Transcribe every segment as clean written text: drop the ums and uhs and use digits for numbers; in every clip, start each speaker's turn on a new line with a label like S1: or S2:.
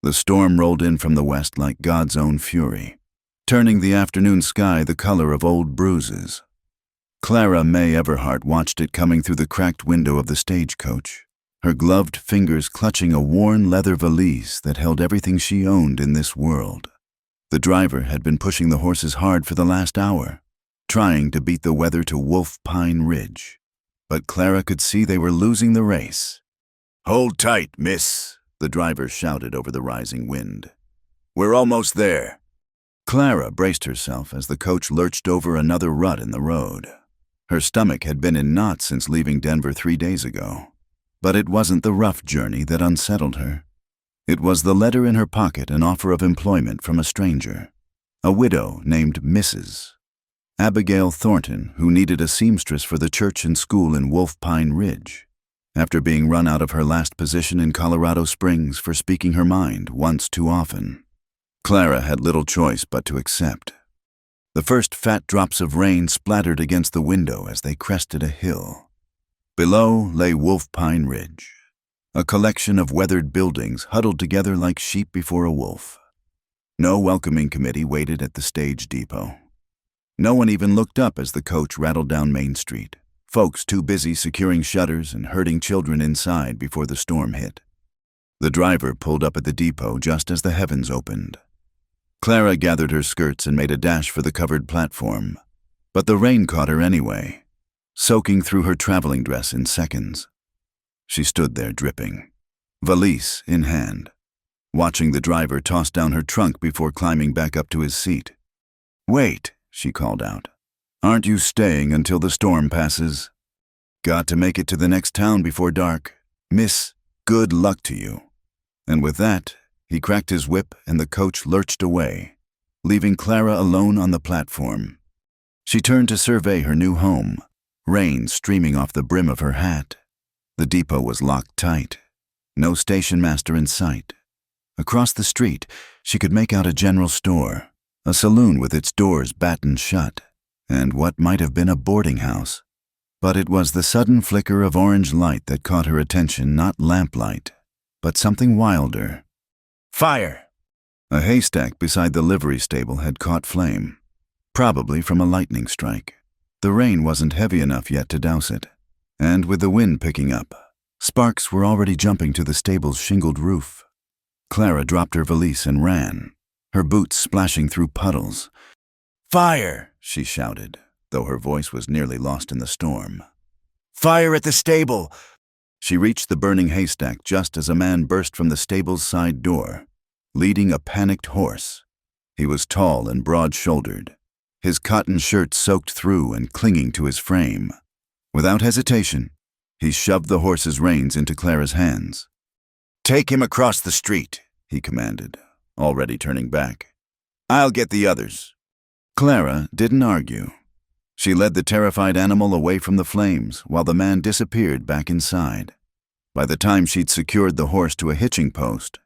S1: The storm rolled in from the west like God's own fury, turning the afternoon sky the color of old bruises. Clara May Everhart watched it coming through the cracked window of the stagecoach, her gloved fingers clutching a worn leather valise that held everything she owned in this world. The driver had been pushing the horses hard for the last hour, trying to beat the weather to Wolf Pine Ridge. But Clara could see they were losing the race. "Hold tight, miss," the driver shouted over the rising wind. "We're almost there." Clara braced herself as the coach lurched over another rut in the road. Her stomach had been in knots since leaving Denver 3 days ago. But it wasn't the rough journey that unsettled her. It was the letter in her pocket, an offer of employment from a stranger, a widow named Mrs. Abigail Thornton, who needed a seamstress for the church and school in Wolf Pine Ridge, after being run out of her last position in Colorado Springs for speaking her mind once too often. Clara had little choice but to accept. The first fat drops of rain splattered against the window as they crested a hill. Below lay Wolf Pine Ridge, a collection of weathered buildings huddled together like sheep before a wolf. No welcoming committee waited at the stage depot. No one even looked up as the coach rattled down Main Street, folks too busy securing shutters and herding children inside before the storm hit. The driver pulled up at the depot just as the heavens opened. Clara gathered her skirts and made a dash for the covered platform, but the rain caught her anyway, soaking through her traveling dress in seconds. She stood there dripping, valise in hand, watching the driver toss down her trunk before climbing back up to his seat. "Wait," she called out. "Aren't you staying until the storm passes?" "Got to make it to the next town before dark. Miss, good luck to you." And with that, he cracked his whip and the coach lurched away, leaving Clara alone on the platform. She turned to survey her new home, rain streaming off the brim of her hat. The depot was locked tight, no station master in sight. Across the street, she could make out a general store, a saloon with its doors battened shut, and what might have been a boarding house. But it was the sudden flicker of orange light that caught her attention, not lamplight, but something wilder. Fire! A haystack beside the livery stable had caught flame, probably from a lightning strike. The rain wasn't heavy enough yet to douse it, and with the wind picking up, sparks were already jumping to the stable's shingled roof. Clara dropped her valise and ran, her boots splashing through puddles. "Fire!" she shouted, though her voice was nearly lost in the storm. "Fire at the stable!" She reached the burning haystack just as a man burst from the stable's side door, leading a panicked horse. He was tall and broad-shouldered, his cotton shirt soaked through and clinging to his frame. Without hesitation, he shoved the horse's reins into Clara's hands. "Take him across the street," he commanded, already turning back. "I'll get the others." Clara didn't argue. She led the terrified animal away from the flames while the man disappeared back inside. By the time she'd secured the horse to a hitching post,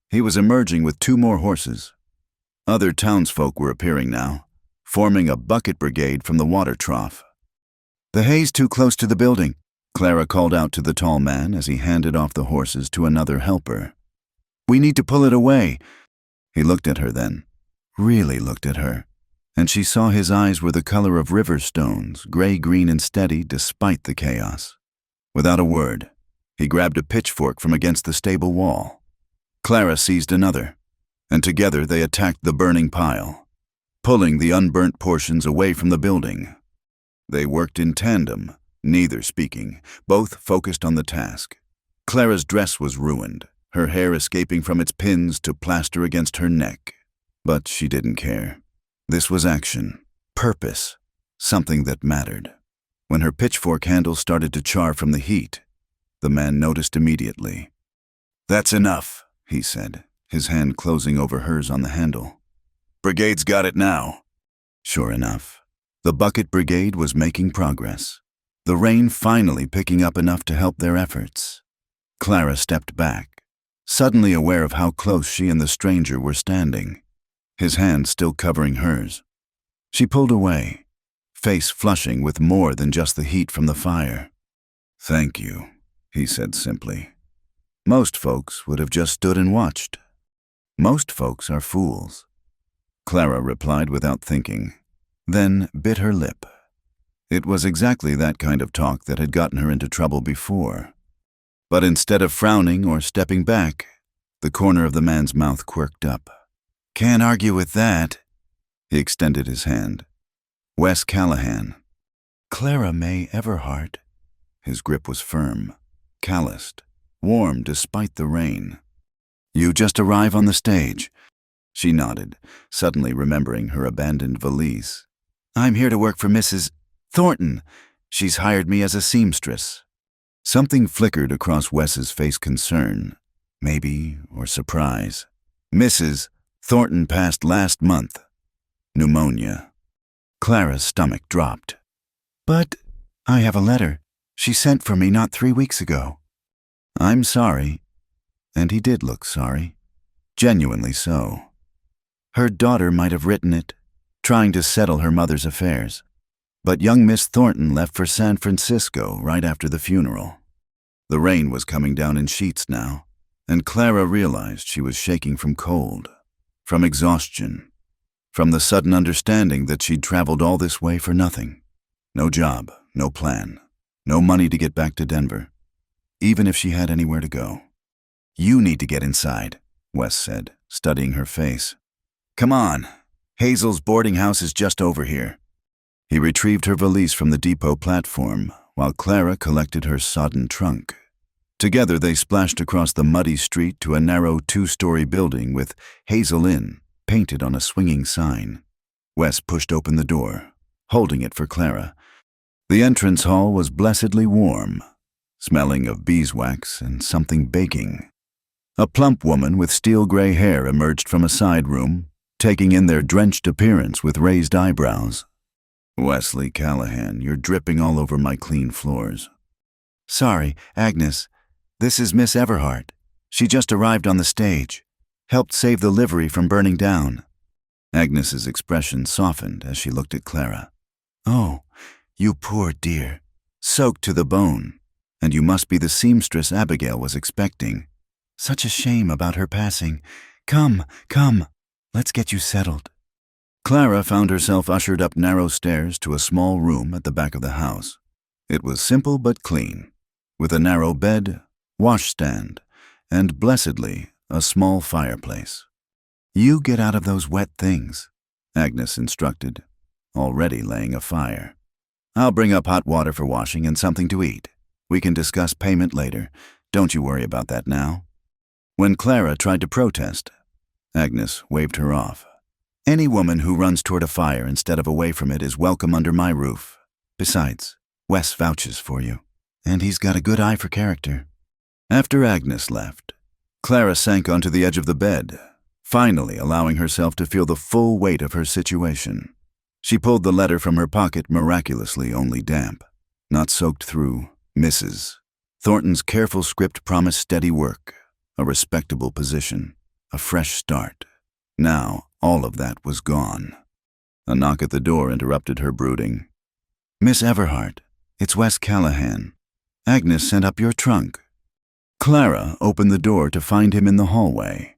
S1: he was emerging with 2 more horses. Other townsfolk were appearing now, forming a bucket brigade from the water trough. "The hay's too close to the building," Clara called out to the tall man as he handed off the horses to another helper. "We need to pull it away." He looked at her then, really looked at her, and she saw his eyes were the color of river stones, gray-green and steady despite the chaos. Without a word, he grabbed a pitchfork from against the stable wall. Clara seized another, and together they attacked the burning pile, pulling the unburnt portions away from the building. They worked in tandem, neither speaking, both focused on the task. Clara's dress was ruined, her hair escaping from its pins to plaster against her neck. But she didn't care. This was action, purpose, something that mattered. When her pitchfork handle started to char from the heat, the man noticed immediately. "That's enough," he said, his hand closing over hers on the handle. "Brigade's got it now." Sure enough, the bucket brigade was making progress, the rain finally picking up enough to help their efforts. Clara stepped back, suddenly aware of how close she and the stranger were standing, his hand still covering hers. She pulled away, face flushing with more than just the heat from the fire. "Thank you," he said simply. Most folks would have just stood and watched. Most folks are fools. Clara replied without thinking, then bit her lip. It was exactly that kind of talk that had gotten her into trouble before. But instead of frowning or stepping back, the corner of the man's mouth quirked up. Can't argue with that. He extended his hand. Wes Callahan. Clara May Everhart. His grip was firm, calloused, warm despite the rain. You just arrive on the stage. She nodded, suddenly remembering her abandoned valise. I'm here to work for Mrs. Thornton. She's hired me as a seamstress. Something flickered across Wes's face, concern, maybe, or surprise. Mrs. Thornton passed last month. Pneumonia. Clara's stomach dropped. But I have a letter. She sent for me not 3 weeks ago. I'm sorry. And he did look sorry. Genuinely so. Her daughter might have written it, trying to settle her mother's affairs. But young Miss Thornton left for San Francisco right after the funeral. The rain was coming down in sheets now, and Clara realized she was shaking from cold, from exhaustion, from the sudden understanding that she'd traveled all this way for nothing. No job, no plan, no money to get back to Denver, even if she had anywhere to go. You need to get inside, Wes said, studying her face. Come on, Hazel's boarding house is just over here. He retrieved her valise from the depot platform, while Clara collected her sodden trunk. Together they splashed across the muddy street to a narrow 2-story building with Hazel Inn painted on a swinging sign. Wes pushed open the door, holding it for Clara. The entrance hall was blessedly warm, smelling of beeswax and something baking. A plump woman with steel-gray hair emerged from a side room, taking in their drenched appearance with raised eyebrows. Wesley Callahan, you're dripping all over my clean floors. Sorry, Agnes. This is Miss Everhart. She just arrived on the stage. Helped save the livery from burning down. Agnes's expression softened as she looked at Clara. Oh, you poor dear. Soaked to the bone. And you must be the seamstress Abigail was expecting. Such a shame about her passing. Come. Let's get you settled. Clara found herself ushered up narrow stairs to a small room at the back of the house. It was simple but clean, with a narrow bed, washstand, and, blessedly, a small fireplace. You get out of those wet things, Agnes instructed, already laying a fire. I'll bring up hot water for washing and something to eat. We can discuss payment later. Don't you worry about that now. When Clara tried to protest, Agnes waved her off. Any woman who runs toward a fire instead of away from it is welcome under my roof. Besides, Wes vouches for you, and he's got a good eye for character. After Agnes left, Clara sank onto the edge of the bed, finally allowing herself to feel the full weight of her situation. She pulled the letter from her pocket, miraculously only damp, not soaked through. Mrs. Thornton's careful script promised steady work, a respectable position, a fresh start. Now, all of that was gone. A knock at the door interrupted her brooding. Miss Everhart, it's Wes Callahan. Agnes sent up your trunk. Clara opened the door to find him in the hallway,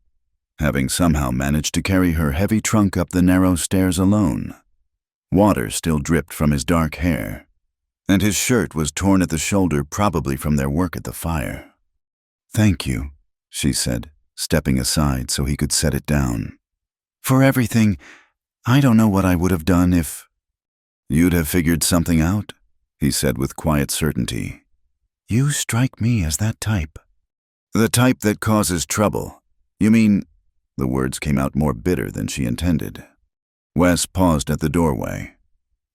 S1: having somehow managed to carry her heavy trunk up the narrow stairs alone. Water still dripped from his dark hair, and his shirt was torn at the shoulder, probably from their work at the fire. Thank you, she said, stepping aside so he could set it down. For everything. I don't know what I would have done if... You'd have figured something out, he said with quiet certainty. You strike me as that type. The type that causes trouble. You mean... The words came out more bitter than she intended. Wes paused at the doorway,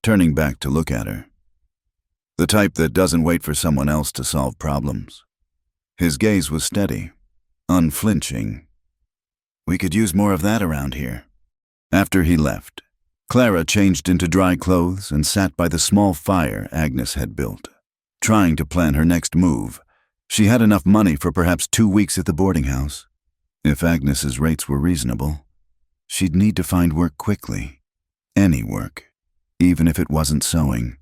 S1: turning back to look at her. The type that doesn't wait for someone else to solve problems. His gaze was steady, unflinching. We could use more of that around here. After he left, Clara changed into dry clothes and sat by the small fire Agnes had built, trying to plan her next move. She had enough money for perhaps 2 weeks at the boarding house. If Agnes's rates were reasonable, she'd need to find work quickly. Any work, even if it wasn't sewing.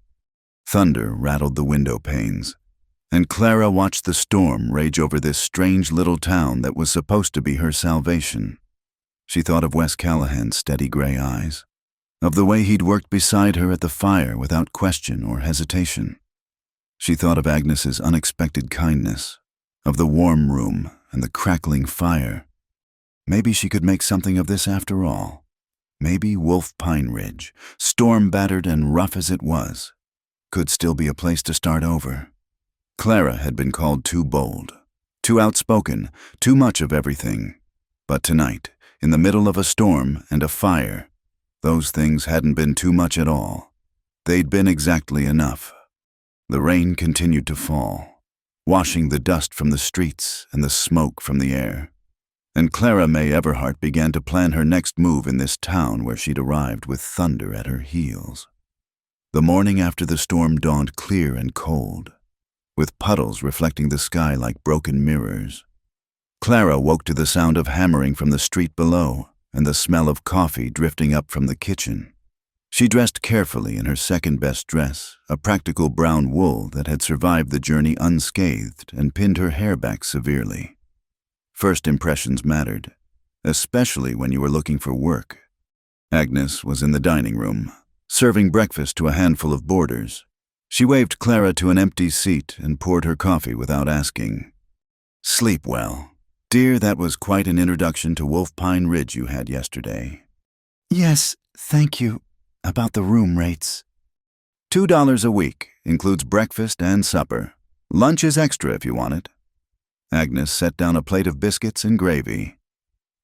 S1: Thunder rattled the window panes, and Clara watched the storm rage over this strange little town that was supposed to be her salvation. She thought of Wes Callahan's steady gray eyes, of the way he'd worked beside her at the fire without question or hesitation. She thought of Agnes's unexpected kindness, of the warm room and the crackling fire. Maybe she could make something of this after all. Maybe Wolf Pine Ridge, storm-battered and rough as it was, could still be a place to start over. Clara had been called too bold, too outspoken, too much of everything. But tonight, in the middle of a storm and a fire, those things hadn't been too much at all. They'd been exactly enough. The rain continued to fall, washing the dust from the streets and the smoke from the air. And Clara May Everhart began to plan her next move in this town where she'd arrived with thunder at her heels. The morning after the storm dawned clear and cold, with puddles reflecting the sky like broken mirrors. Clara woke to the sound of hammering from the street below and the smell of coffee drifting up from the kitchen. She dressed carefully in her second-best dress, a practical brown wool that had survived the journey unscathed, and pinned her hair back severely. First impressions mattered, especially when you were looking for work. Agnes was in the dining room, serving breakfast to a handful of boarders. She waved Clara to an empty seat and poured her coffee without asking. "Sleep well. Dear, that was quite an introduction to Wolf Pine Ridge you had yesterday." "Yes, thank you. About the room rates." $2 a week, includes breakfast and supper. Lunch is extra if you want it." Agnes set down a plate of biscuits and gravy.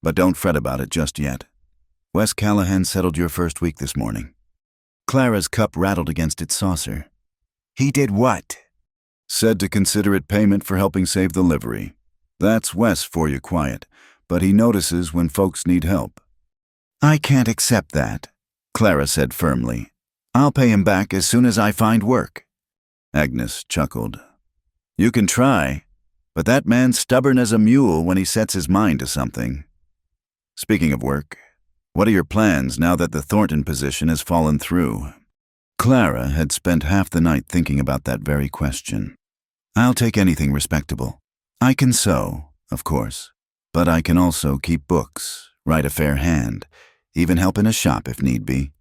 S1: "But don't fret about it just yet. Wes Callahan settled your first week this morning." Clara's cup rattled against its saucer. "He did what?" "Said to consider it payment for helping save the livery. That's Wes for you, quiet, but he notices when folks need help." "I can't accept that," Clara said firmly. "I'll pay him back as soon as I find work." Agnes chuckled. "You can try, but that man's stubborn as a mule when he sets his mind to something. Speaking of work, what are your plans now that the Thornton position has fallen through?" Clara had spent half the night thinking about that very question. "I'll take anything respectable. I can sew, of course, but I can also keep books, write a fair hand, even help in a shop if need be."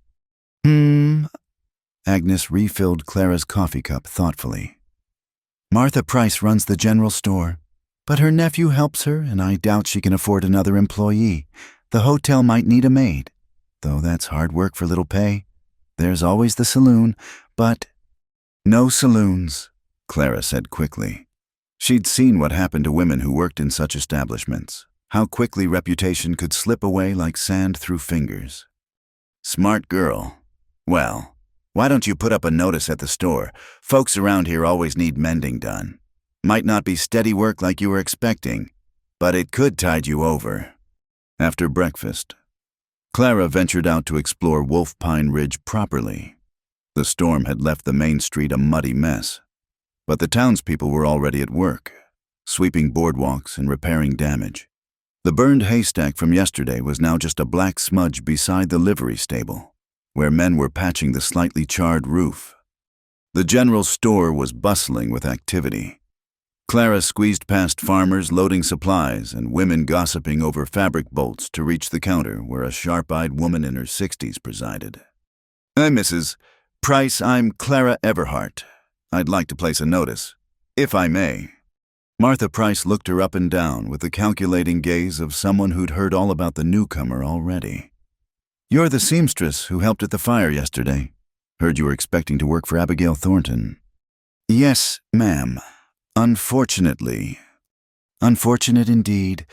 S1: Agnes refilled Clara's coffee cup thoughtfully. "Martha Price runs the general store, but her nephew helps her, and I doubt she can afford another employee. The hotel might need a maid, though that's hard work for little pay. There's always the saloon, but—" "No saloons," Clara said quickly. She'd seen what happened to women who worked in such establishments, how quickly reputation could slip away like sand through fingers. "Smart girl. Well, why don't you put up a notice at the store? Folks around here always need mending done. Might not be steady work like you were expecting, but it could tide you over." After breakfast, Clara ventured out to explore Wolf Pine Ridge properly. The storm had left the main street a muddy mess, but the townspeople were already at work, sweeping boardwalks and repairing damage. The burned haystack from yesterday was now just a black smudge beside the livery stable, where men were patching the slightly charred roof. The general store was bustling with activity. Clara squeezed past farmers loading supplies and women gossiping over fabric bolts to reach the counter where a sharp-eyed woman in her 60s presided. "Hi, Mrs. Price, I'm Clara Everhart. I'd like to place a notice, if I may." Martha Price looked her up and down with the calculating gaze of someone who'd heard all about the newcomer already. "You're the seamstress who helped at the fire yesterday. Heard you were expecting to work for Abigail Thornton." "Yes, ma'am. Unfortunately." "Unfortunate indeed.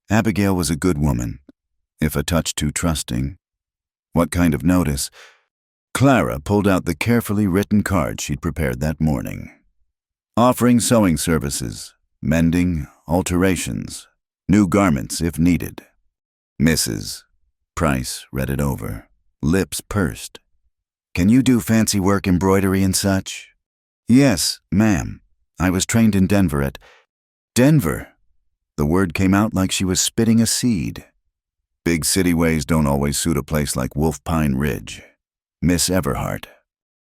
S1: Abigail was a good woman, if a touch too trusting." "What kind of notice?" Clara pulled out the carefully written card she'd prepared that morning. "Offering sewing services, mending, alterations, new garments if needed." Mrs. Price read it over, lips pursed. "Can you do fancy work, embroidery and such?" "Yes, ma'am. I was trained in Denver at—" "Denver?" The word came out like she was spitting a seed. Big city ways don't always suit a place like Wolf Pine Ridge. "Miss Everhart."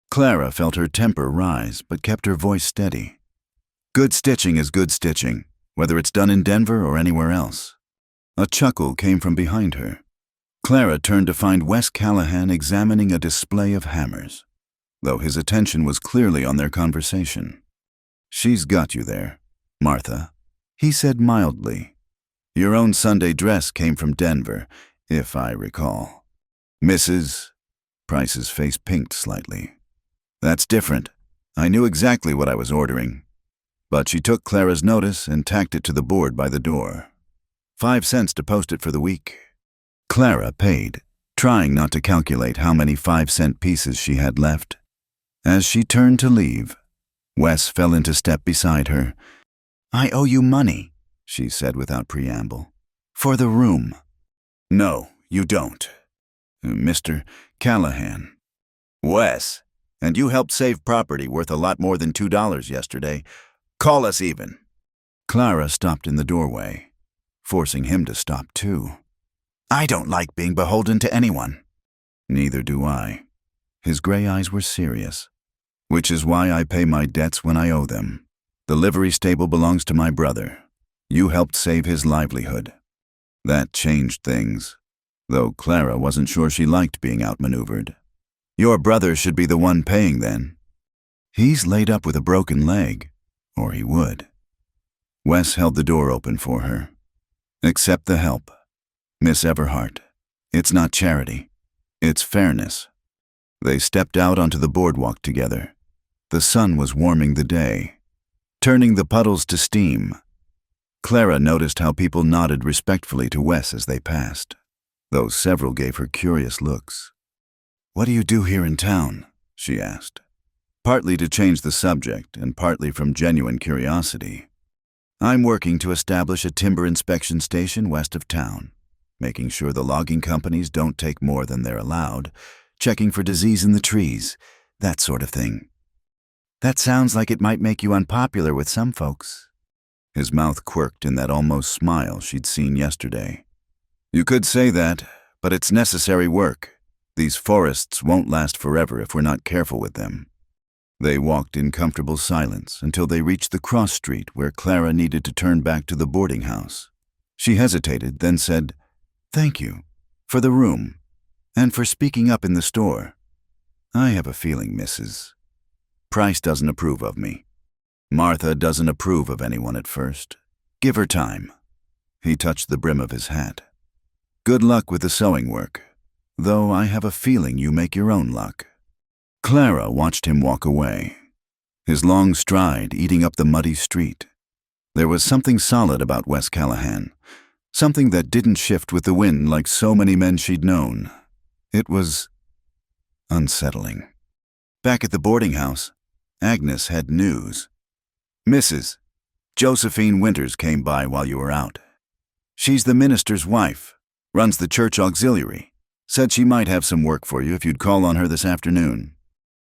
S1: Clara felt her temper rise, but kept her voice steady. "Good stitching is good stitching, whether it's done in Denver or anywhere else." A chuckle came from behind her. Clara turned to find Wes Callahan examining a display of hammers, though his attention was clearly on their conversation. "She's got you there, Martha," he said mildly. "Your own Sunday dress came from Denver, if I recall." "Mrs. Price's face pinked slightly. "That's different. I knew exactly what I was ordering." But she took Clara's notice and tacked it to the board by the door. 5 cents to post it for the week. Clara paid, trying not to calculate how many 5-cent pieces she had left. As she turned to leave, Wes fell into step beside her. "I owe you money," she said without preamble. "For the room." "No, you don't. Mr. Callahan." "Wes, and you helped save property worth a lot more than $2 yesterday. Call us even." Clara stopped in the doorway, forcing him to stop too. "I don't like being beholden to anyone." "Neither do I." His gray eyes were serious. "Which is why I pay my debts when I owe them. The livery stable belongs to my brother. You helped save his livelihood." That changed things, though Clara wasn't sure she liked being outmaneuvered. "Your brother should be the one paying then." "He's laid up with a broken leg, or he would." Wes held the door open for her. "Accept the help, Miss Everhart. It's not charity. It's fairness." They stepped out onto the boardwalk together. The sun was warming the day, turning the puddles to steam. Clara noticed how people nodded respectfully to Wes as they passed, though several gave her curious looks. "What do you do here in town?" she asked, partly to change the subject and partly from genuine curiosity. "I'm working to establish a timber inspection station west of town, making sure the logging companies don't take more than they're allowed, checking for disease in the trees, that sort of thing." "That sounds like it might make you unpopular with some folks." His mouth quirked in that almost smile she'd seen yesterday. "You could say that, but it's necessary work. These forests won't last forever if we're not careful with them." They walked in comfortable silence until they reached the cross street where Clara needed to turn back to the boarding house. She hesitated, then said, "Thank you, for the room, and for speaking up in the store. I have a feeling Mrs. Price doesn't approve of me. Martha doesn't approve of anyone at first. Give her time." He touched the brim of his hat. "Good luck with the sewing work, though I have a feeling you make your own luck." Clara watched him walk away, his long stride eating up the muddy street. There was something solid about Wes Callahan, something that didn't shift with the wind like so many men she'd known. It was unsettling. Back at the boarding house, Agnes had news. "Mrs. Josephine Winters came by while you were out. She's the minister's wife, runs the church auxiliary. Said she might have some work for you if you'd call on her this afternoon."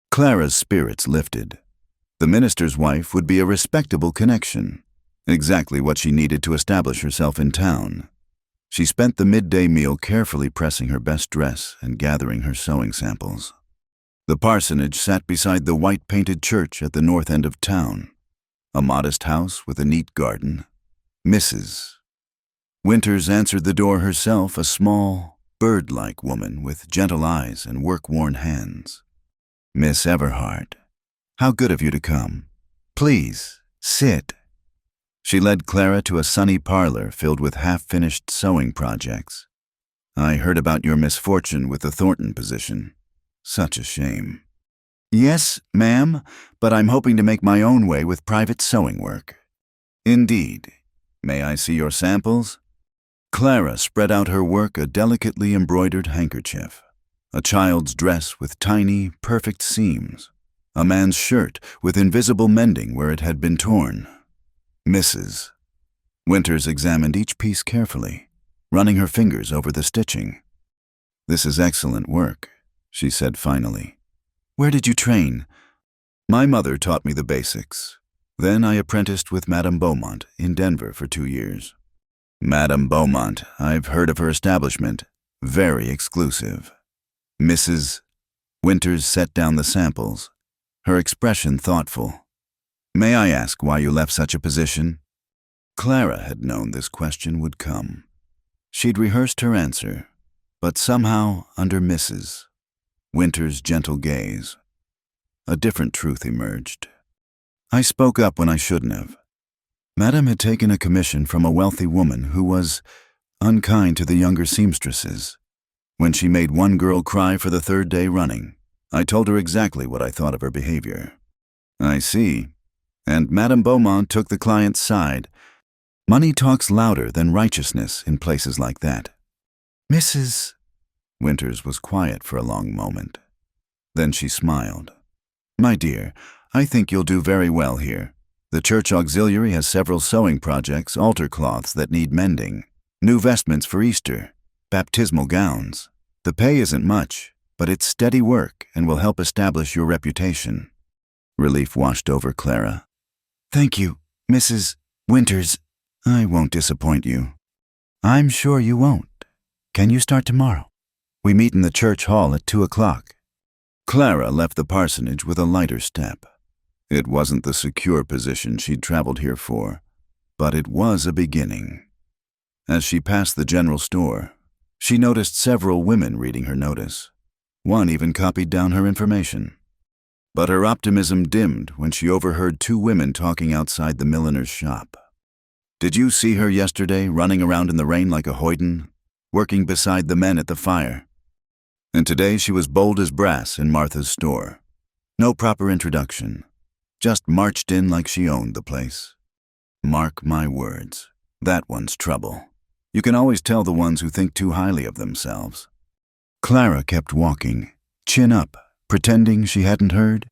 S1: Clara's spirits lifted. The minister's wife would be a respectable connection, exactly what she needed to establish herself in town. She spent the midday meal carefully pressing her best dress and gathering her sewing samples. The parsonage sat beside the white-painted church at the north end of town, a modest house with a neat garden. Mrs. Winters answered the door herself, a small, bird-like woman with gentle eyes and work-worn hands. "Miss Everhart, how good of you to come. Please, sit." She led Clara to a sunny parlor filled with half-finished sewing projects. "I heard about your misfortune with the Thornton position. Such a shame." "Yes, ma'am, but I'm hoping to make my own way with private sewing work." "Indeed. May I see your samples?" Clara spread out her work, a delicately embroidered handkerchief, a child's dress with tiny, perfect seams, a man's shirt with invisible mending where it had been torn. Mrs. Winters examined each piece carefully, running her fingers over the stitching. "This is excellent work," she said finally. "Where did you train?" "My mother taught me the basics. Then I apprenticed with Madame Beaumont in Denver for 2 years. Madame Beaumont, I've heard of her establishment. Very exclusive." Mrs. Winters set down the samples, her expression thoughtful. "May I ask why you left such a position?" Clara had known this question would come. She'd rehearsed her answer, But somehow, under Mrs. Winter's gentle gaze, a different truth emerged. I spoke up when I shouldn't have. Madame had taken a commission from a wealthy woman who was unkind to the younger seamstresses. When she made one girl cry for the third day running, I told her exactly what I thought of her behavior. I see. And Madame Beaumont took the client's side. Money talks louder than righteousness in places like that. Mrs. Winters was quiet for a long moment. Then she smiled. My dear, I think you'll do very well here. The church auxiliary has several sewing projects, altar cloths that need mending, new vestments for Easter, baptismal gowns. The pay isn't much, but it's steady work and will help establish your reputation. Relief washed over Clara. Thank you, Mrs. Winters. I won't disappoint you. I'm sure you won't. Can you start tomorrow? We meet in the church hall at 2 o'clock. Clara left the parsonage with a lighter step. It wasn't the secure position she'd traveled here for, but it was a beginning. As she passed the general store, she noticed several women reading her notice. One even copied down her information. But her optimism dimmed when she overheard two women talking outside the milliner's shop. Did you see her yesterday running around in the rain like a hoyden, working beside the men at the fire? And today she was bold as brass in Martha's store. No proper introduction. Just marched in like she owned the place. Mark my words, that one's trouble. You can always tell the ones who think too highly of themselves. Clara kept walking, chin up, pretending she hadn't heard.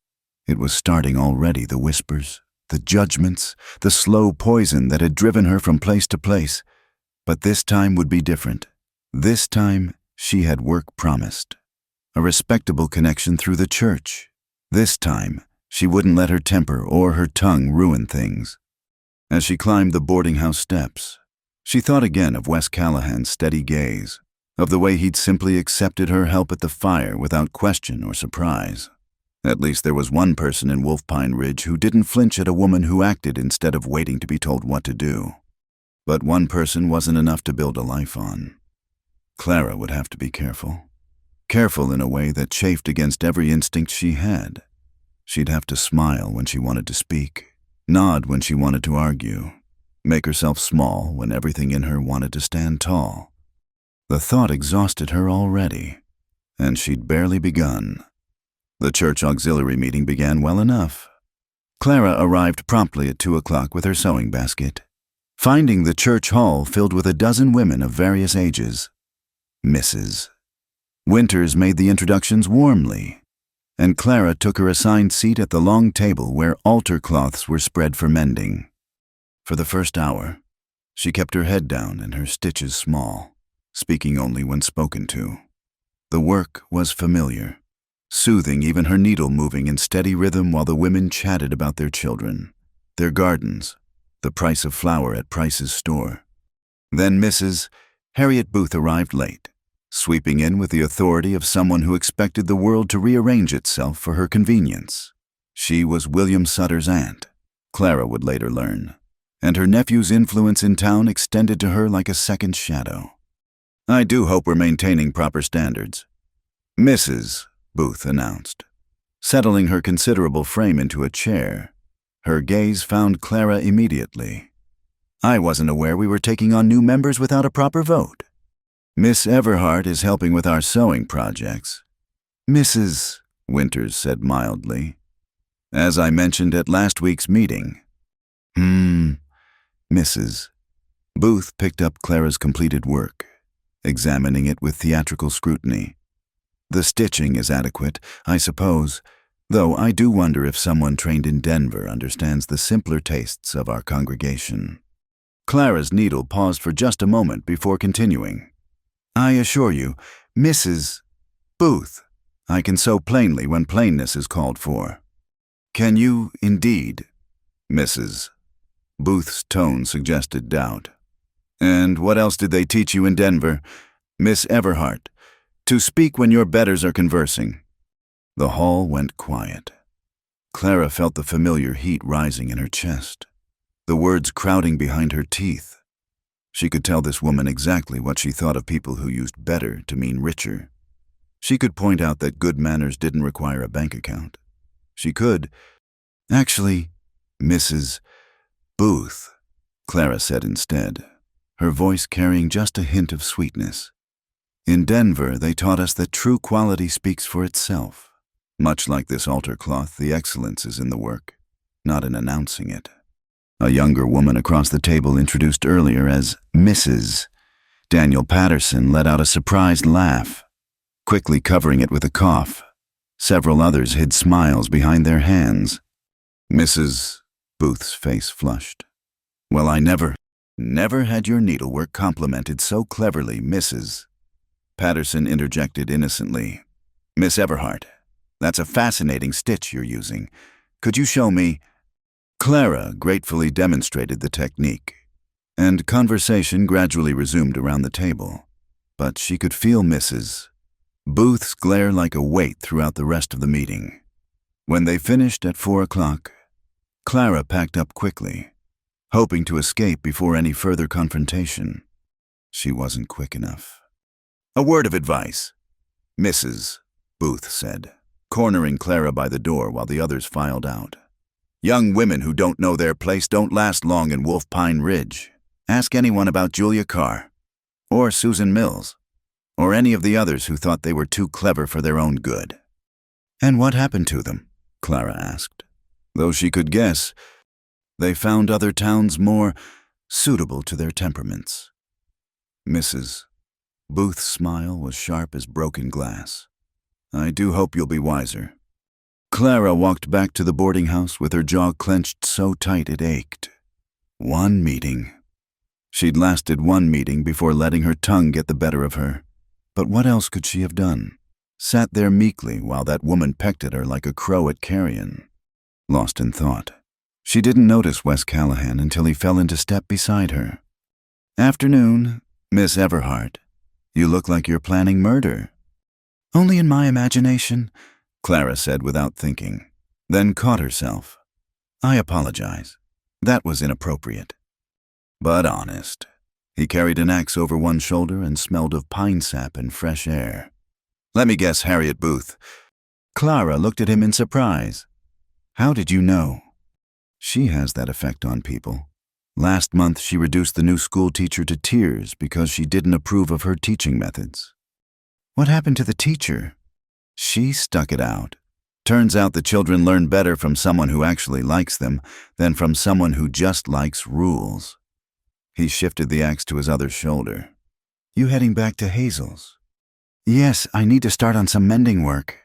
S1: It was starting already, the whispers, the judgments, the slow poison that had driven her from place to place. But this time would be different. This time, she had work promised. A respectable connection through the church. This time, she wouldn't let her temper or her tongue ruin things. As she climbed the boarding house steps, she thought again of Wes Callahan's steady gaze, of the way he'd simply accepted her help at the fire without question or surprise. At least there was one person in Wolf Pine Ridge who didn't flinch at a woman who acted instead of waiting to be told what to do. But one person wasn't enough to build a life on. Clara would have to be careful. Careful in a way that chafed against every instinct she had. She'd have to smile when she wanted to speak, nod when she wanted to argue, make herself small when everything in her wanted to stand tall. The thought exhausted her already, and she'd barely begun. The church auxiliary meeting began well enough. Clara arrived promptly at 2 o'clock with her sewing basket, finding the church hall filled with a dozen women of various ages. Mrs. Winters made the introductions warmly, and Clara took her assigned seat at the long table where altar cloths were spread for mending. For the first hour, she kept her head down and her stitches small, speaking only when spoken to. The work was familiar, soothing, even her needle moving in steady rhythm while the women chatted about their children, their gardens, the price of flour at Price's store. Then Mrs. Harriet Booth arrived late, sweeping in with the authority of someone who expected the world to rearrange itself for her convenience. She was William Sutter's aunt, Clara would later learn, and her nephew's influence in town extended to her like a second shadow. I do hope we're maintaining proper standards, Mrs. Booth announced, settling her considerable frame into a chair. Her gaze found Clara immediately. I wasn't aware we were taking on new members without a proper vote. Miss Everhart is helping with our sewing projects. Mrs. Winters said mildly, as I mentioned at last week's meeting. Mrs. Booth picked up Clara's completed work, examining it with theatrical scrutiny. The stitching is adequate, I suppose, though I do wonder if someone trained in Denver understands the simpler tastes of our congregation. Clara's needle paused for just a moment before continuing. I assure you, Mrs. Booth, I can sew plainly when plainness is called for. Can you, indeed? Mrs. Booth's tone suggested doubt. And what else did they teach you in Denver, Miss Everhart? To speak when your betters are conversing. The hall went quiet. Clara felt the familiar heat rising in her chest, the words crowding behind her teeth. She could tell this woman exactly what she thought of people who used better to mean richer. She could point out that good manners didn't require a bank account. She could, actually, Mrs. Booth, Clara said instead, her voice carrying just a hint of sweetness. In Denver, they taught us that true quality speaks for itself. Much like this altar cloth, the excellence is in the work, not in announcing it. A younger woman across the table, introduced earlier as Mrs. Daniel Patterson, let out a surprised laugh, quickly covering it with a cough. Several others hid smiles behind their hands. Mrs. Booth's face flushed. Well, I never had your needlework complimented so cleverly, Mrs. Patterson interjected innocently. Miss Everhart, that's a fascinating stitch you're using. Could you show me? Clara gratefully demonstrated the technique, and conversation gradually resumed around the table. But she could feel Mrs. Booth's glare like a weight throughout the rest of the meeting. When they finished at 4 o'clock, Clara packed up quickly, hoping to escape before any further confrontation. She wasn't quick enough. A word of advice, Mrs. Booth said, cornering Clara by the door while the others filed out. Young women who don't know their place don't last long in Wolf Pine Ridge. Ask anyone about Julia Carr, or Susan Mills, or any of the others who thought they were too clever for their own good. And what happened to them? Clara asked. Though she could guess, they found other towns more suitable to their temperaments. Mrs. Booth's smile was sharp as broken glass. I do hope you'll be wiser. Clara walked back to the boarding house with her jaw clenched so tight it ached. One meeting. She'd lasted one meeting before letting her tongue get the better of her. But what else could she have done? Sat there meekly while that woman pecked at her like a crow at carrion. Lost in thought. She didn't notice Wes Callahan until he fell into step beside her. Afternoon, Miss Everhart. You look like you're planning murder. Only in my imagination, Clara said without thinking, then caught herself. I apologize. That was inappropriate. But honest. He carried an axe over one shoulder and smelled of pine sap and fresh air. Let me guess, Harriet Booth. Clara looked at him in surprise. How did you know? She has that effect on people. Last month, she reduced the new school teacher to tears because she didn't approve of her teaching methods. What happened to the teacher? She stuck it out. Turns out the children learn better from someone who actually likes them than from someone who just likes rules. He shifted the axe to his other shoulder. You heading back to Hazel's? Yes, I need to start on some mending work.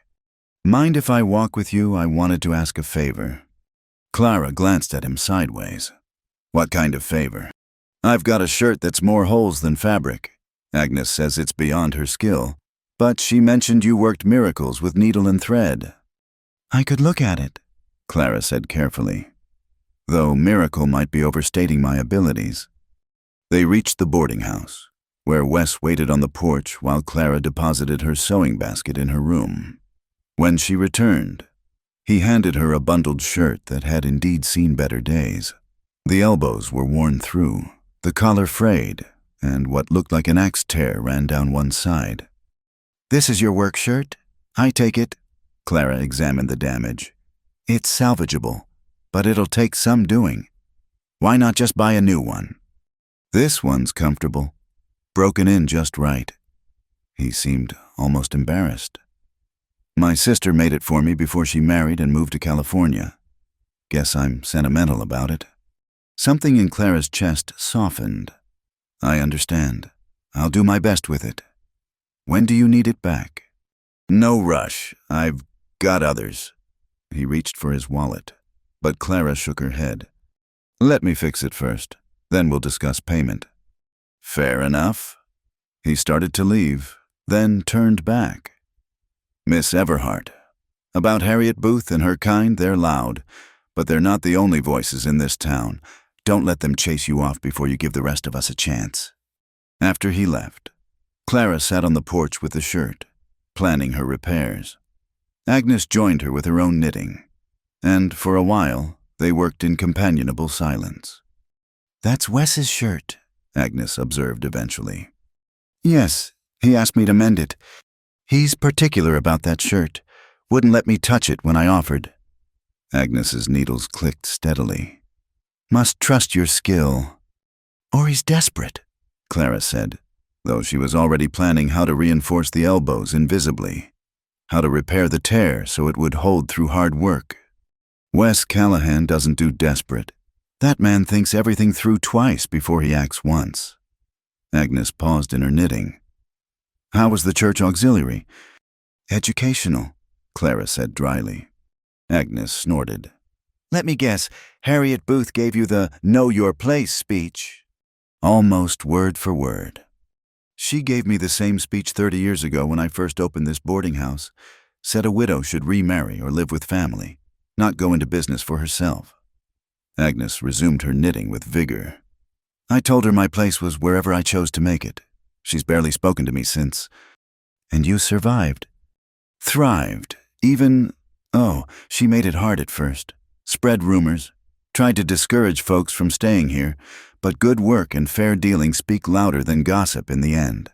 S1: Mind if I walk with you? I wanted to ask a favor. Clara glanced at him sideways. What kind of favor? I've got a shirt that's more holes than fabric. Agnes says it's beyond her skill, but she mentioned you worked miracles with needle and thread. I could look at it, Clara said carefully, though miracle might be overstating my abilities. They reached the boarding house, where Wes waited on the porch while Clara deposited her sewing basket in her room. When she returned, he handed her a bundled shirt that had indeed seen better days. The elbows were worn through, the collar frayed, and what looked like an axe tear ran down one side. This is your work shirt? I take it. Clara examined the damage. It's salvageable, but it'll take some doing. Why not just buy a new one? This one's comfortable, broken in just right. He seemed almost embarrassed. My sister made it for me before she married and moved to California. Guess I'm sentimental about it. Something in Clara's chest softened. I understand. I'll do my best with it. When do you need it back? No rush. I've got others. He reached for his wallet, but Clara shook her head. Let me fix it first, then we'll discuss payment. Fair enough. He started to leave, then turned back. Miss Everhart. About Harriet Booth and her kind, they're loud, but they're not the only voices in this town. Don't let them chase you off before you give the rest of us a chance. After he left, Clara sat on the porch with the shirt, planning her repairs. Agnes joined her with her own knitting, and for a while, they worked in companionable silence. That's Wes's shirt, Agnes observed eventually. Yes, he asked me to mend it. He's particular about that shirt. Wouldn't let me touch it when I offered. Agnes's needles clicked steadily. Must trust your skill. Or he's desperate, Clara said, though she was already planning how to reinforce the elbows invisibly, how to repair the tear so it would hold through hard work. Wes Callahan doesn't do desperate. That man thinks everything through twice before he acts once. Agnes paused in her knitting. How was the church auxiliary? Educational, Clara said dryly. Agnes snorted. Let me guess, Harriet Booth gave you the know your place speech. Almost word for word. She gave me the same speech 30 years ago when I first opened this boarding house. Said a widow should remarry or live with family, not go into business for herself. Agnes resumed her knitting with vigor. I told her my place was wherever I chose to make it. She's barely spoken to me since. And you survived. Thrived. Even, she made it hard at first. Spread rumors. Tried to discourage folks from staying here, but good work and fair dealing speak louder than gossip in the end.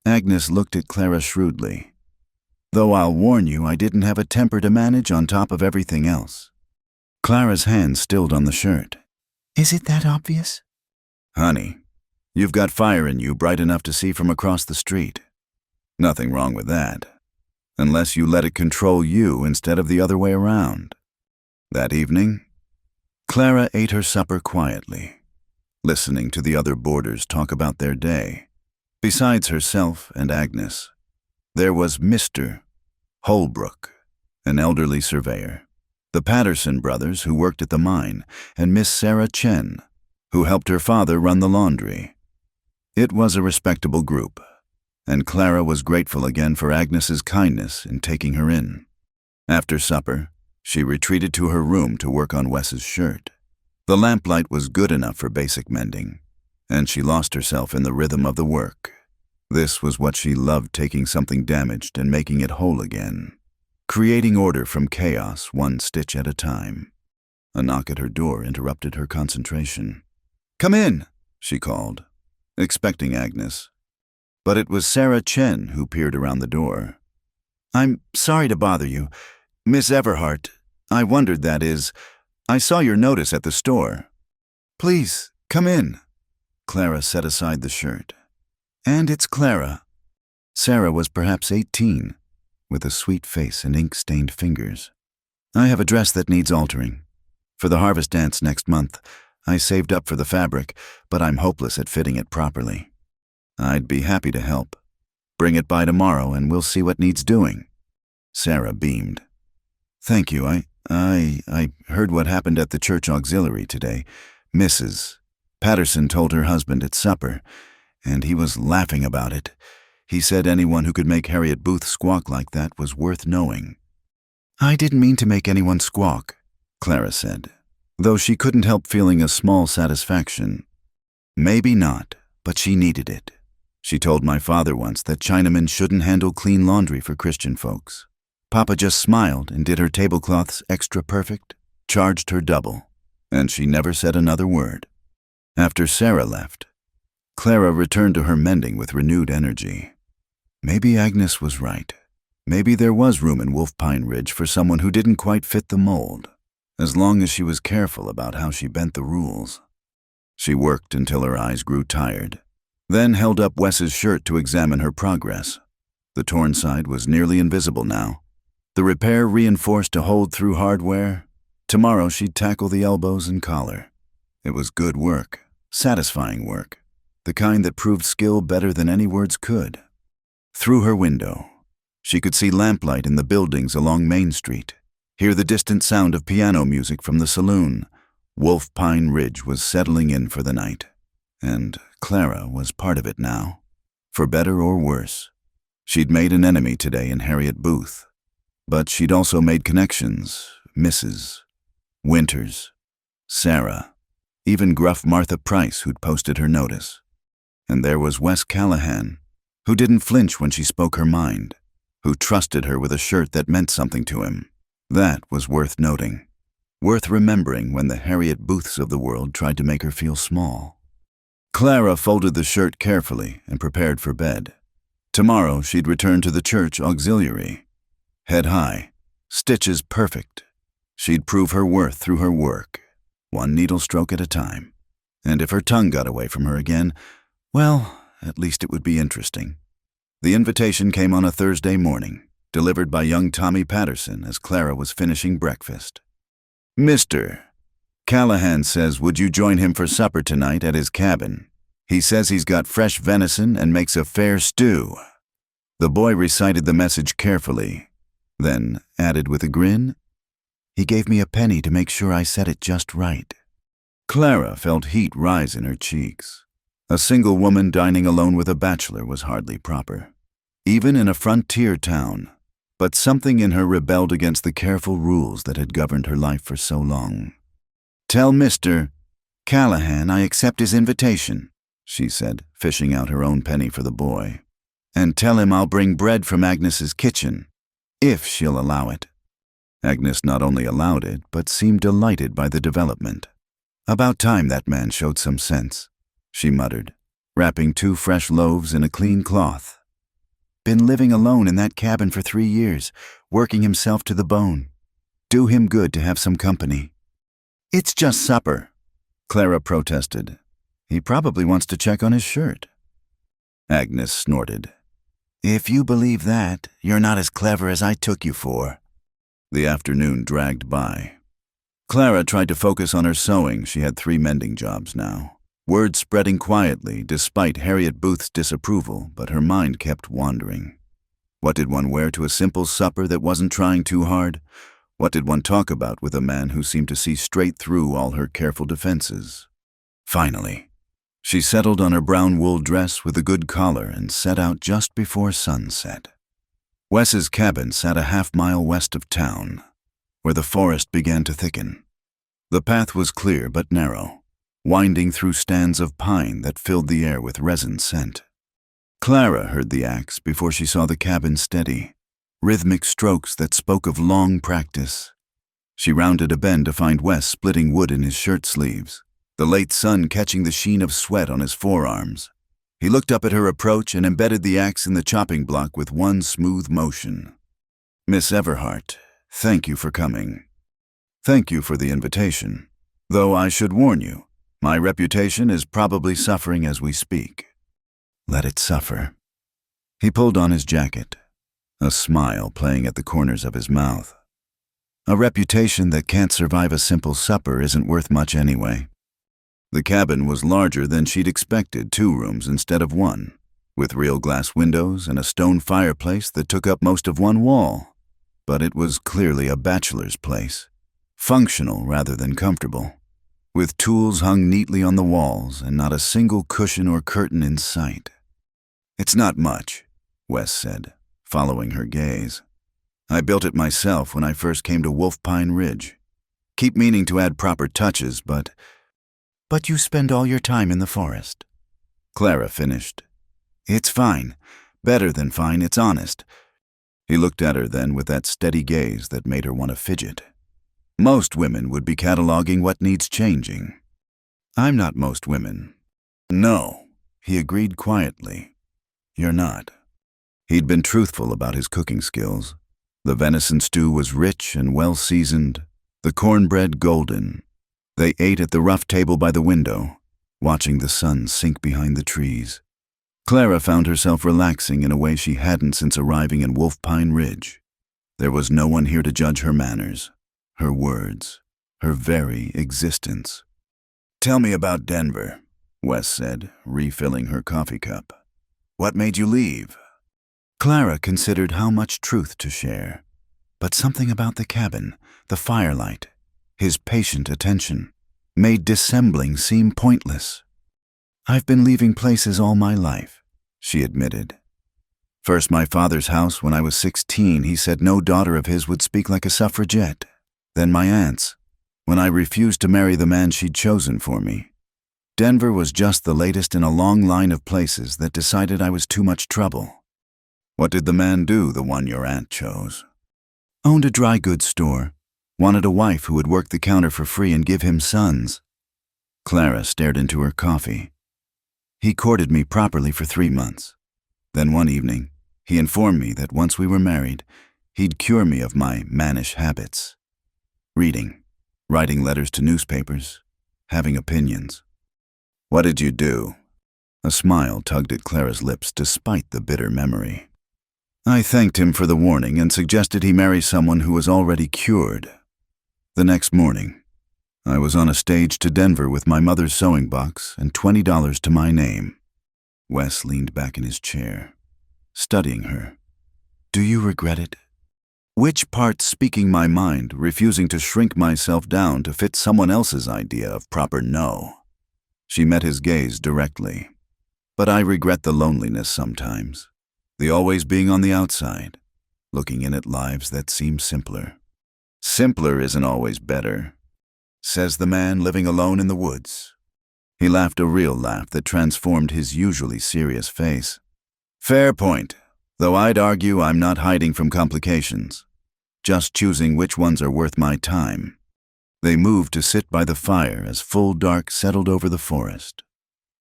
S1: Agnes looked at Clara shrewdly. Though I'll warn you, I didn't have a temper to manage on top of everything else. Clara's hand stilled on the shirt. Is it that obvious? Honey, you've got fire in you bright enough to see from across the street. Nothing wrong with that, unless you let it control you instead of the other way around. That evening, Clara ate her supper quietly, listening to the other boarders talk about their day. Besides herself and Agnes, there was Mr. Holbrook, an elderly surveyor, the Patterson brothers who worked at the mine, and Miss Sarah Chen, who helped her father run the laundry. It was a respectable group, and Clara was grateful again for Agnes's kindness in taking her in. After supper, she retreated to her room to work on Wes's shirt. The lamplight was good enough for basic mending, and she lost herself in the rhythm of the work. This was what she loved, taking something damaged and making it whole again, creating order from chaos one stitch at a time. A knock at her door interrupted her concentration. Come in, she called, expecting Agnes. But it was Sarah Chen who peered around the door. I'm sorry to bother you. Miss Everhart, I wondered, that is, I saw your notice at the store. Please, come in. Clara set aside the shirt. And it's Clara. Sarah was perhaps 18, with a sweet face and ink-stained fingers. I have a dress that needs altering. For the harvest dance next month, I saved up for the fabric, but I'm hopeless at fitting it properly. I'd be happy to help. Bring it by tomorrow and we'll see what needs doing. Sarah beamed. Thank you. I heard what happened at the church auxiliary today. Mrs. Patterson told her husband at supper, and he was laughing about it. He said anyone who could make Harriet Booth squawk like that was worth knowing. I didn't mean to make anyone squawk, Clara said, though she couldn't help feeling a small satisfaction. Maybe not, but she needed it. She told my father once that Chinamen shouldn't handle clean laundry for Christian folks. Papa just smiled and did her tablecloths extra perfect, charged her double, and she never said another word. After Sarah left, Clara returned to her mending with renewed energy. Maybe Agnes was right. Maybe there was room in Wolf Pine Ridge for someone who didn't quite fit the mold, as long as she was careful about how she bent the rules. She worked until her eyes grew tired, then held up Wes's shirt to examine her progress. The torn side was nearly invisible now. The repair reinforced to hold through hardware. Tomorrow she'd tackle the elbows and collar. It was good work, satisfying work, the kind that proved skill better than any words could. Through her window, she could see lamplight in the buildings along Main Street, hear the distant sound of piano music from the saloon. Wolf Pine Ridge was settling in for the night, and Clara was part of it now, for better or worse. She'd made an enemy today in Harriet Booth, but she'd also made connections, Mrs. Winters, Sarah, even gruff Martha Price, who'd posted her notice. And there was Wes Callahan, who didn't flinch when she spoke her mind, who trusted her with a shirt that meant something to him. That was worth noting, worth remembering when the Harriet Booths of the world tried to make her feel small. Clara folded the shirt carefully and prepared for bed. Tomorrow she'd return to the church auxiliary. Head high, stitches perfect. She'd prove her worth through her work, one needle stroke at a time. And if her tongue got away from her again, well, at least it would be interesting. The invitation came on a Thursday morning, delivered by young Tommy Patterson as Clara was finishing breakfast. "Mr. Callahan says would you join him for supper tonight at his cabin? He says he's got fresh venison and makes a fair stew." The boy recited the message carefully, then added with a grin, "He gave me a penny to make sure I said it just right." Clara felt heat rise in her cheeks. A single woman dining alone with a bachelor was hardly proper, even in a frontier town, but something in her rebelled against the careful rules that had governed her life for so long. "Tell Mr. Callahan I accept his invitation," she said, fishing out her own penny for the boy. "And tell him I'll bring bread from Agnes's kitchen, if she'll allow it." Agnes not only allowed it, but seemed delighted by the development. "About time that man showed some sense," she muttered, wrapping 2 fresh loaves in a clean cloth. "Been living alone in that cabin for 3 years, working himself to the bone. Do him good to have some company." "It's just supper," Clara protested. "He probably wants to check on his shirt." Agnes snorted. "If you believe that, you're not as clever as I took you for." The afternoon dragged by. Clara tried to focus on her sewing. She had 3 mending jobs now. Word spreading quietly despite Harriet Booth's disapproval, but her mind kept wandering. What did one wear to a simple supper that wasn't trying too hard? What did one talk about with a man who seemed to see straight through all her careful defenses? Finally, she settled on her brown wool dress with a good collar and set out just before sunset. Wes's cabin sat a half-mile west of town, where the forest began to thicken. The path was clear but narrow, winding through stands of pine that filled the air with resin scent. Clara heard the axe before she saw the cabin steady, rhythmic strokes that spoke of long practice. She rounded a bend to find Wes splitting wood in his shirt sleeves, the late sun catching the sheen of sweat on his forearms. He looked up at her approach and embedded the axe in the chopping block with one smooth motion. "Miss Everhart, thank you for coming. Thank you for the invitation. Though I should warn you, my reputation is probably suffering as we speak." "Let it suffer." He pulled on his jacket, a smile playing at the corners of his mouth. "A reputation that can't survive a simple supper isn't worth much anyway." The cabin was larger than she'd expected, 2 rooms instead of 1, with real glass windows and a stone fireplace that took up most of one wall. But it was clearly a bachelor's place, functional rather than comfortable, with tools hung neatly on the walls and not a single cushion or curtain in sight. "It's not much," Wes said, following her gaze. "I built it myself when I first came to Wolf Pine Ridge. Keep meaning to add proper touches, but you spend all your time in the forest." Clara finished. "It's fine. Better than fine, it's honest." He looked at her then with that steady gaze that made her want to fidget. "Most women would be cataloging what needs changing." "I'm not most women." "No," he agreed quietly. "You're not." He'd been truthful about his cooking skills. The venison stew was rich and well-seasoned, the cornbread golden. They ate at the rough table by the window, watching the sun sink behind the trees. Clara found herself relaxing in a way she hadn't since arriving in Wolf Pine Ridge. There was no one here to judge her manners, her words, her very existence. "Tell me about Denver," Wes said, refilling her coffee cup. "What made you leave?" Clara considered how much truth to share, but something about the cabin, the firelight, his patient attention, made dissembling seem pointless. "I've been leaving places all my life," she admitted. "First my father's house when I was 16, he said no daughter of his would speak like a suffragette. Then my aunt's, when I refused to marry the man she'd chosen for me. Denver was just the latest in a long line of places that decided I was too much trouble." "What did the man do, the one your aunt chose?" "Owned a dry goods store. Wanted a wife who would work the counter for free and give him sons." Clara stared into her coffee. He courted me properly for 3 months. Then one evening, he informed me that once we were married, he'd cure me of my mannish habits. Reading, writing letters to newspapers, having opinions. What did you do? A smile tugged at Clara's lips despite the bitter memory. I thanked him for the warning and suggested he marry someone who was already cured. The next morning, I was on a stage to Denver with my mother's sewing box and $20 to my name. Wes leaned back in his chair, studying her. Do you regret it? Which part speaking my mind, refusing to shrink myself down to fit someone else's idea of proper no? She met his gaze directly. But I regret the loneliness sometimes, the always being on the outside, looking in at lives that seem simpler. Simpler isn't always better, says the man living alone in the woods. He laughed a real laugh that transformed his usually serious face. Fair point, though I'd argue I'm not hiding from complications, just choosing which ones are worth my time. They moved to sit by the fire as full dark settled over the forest.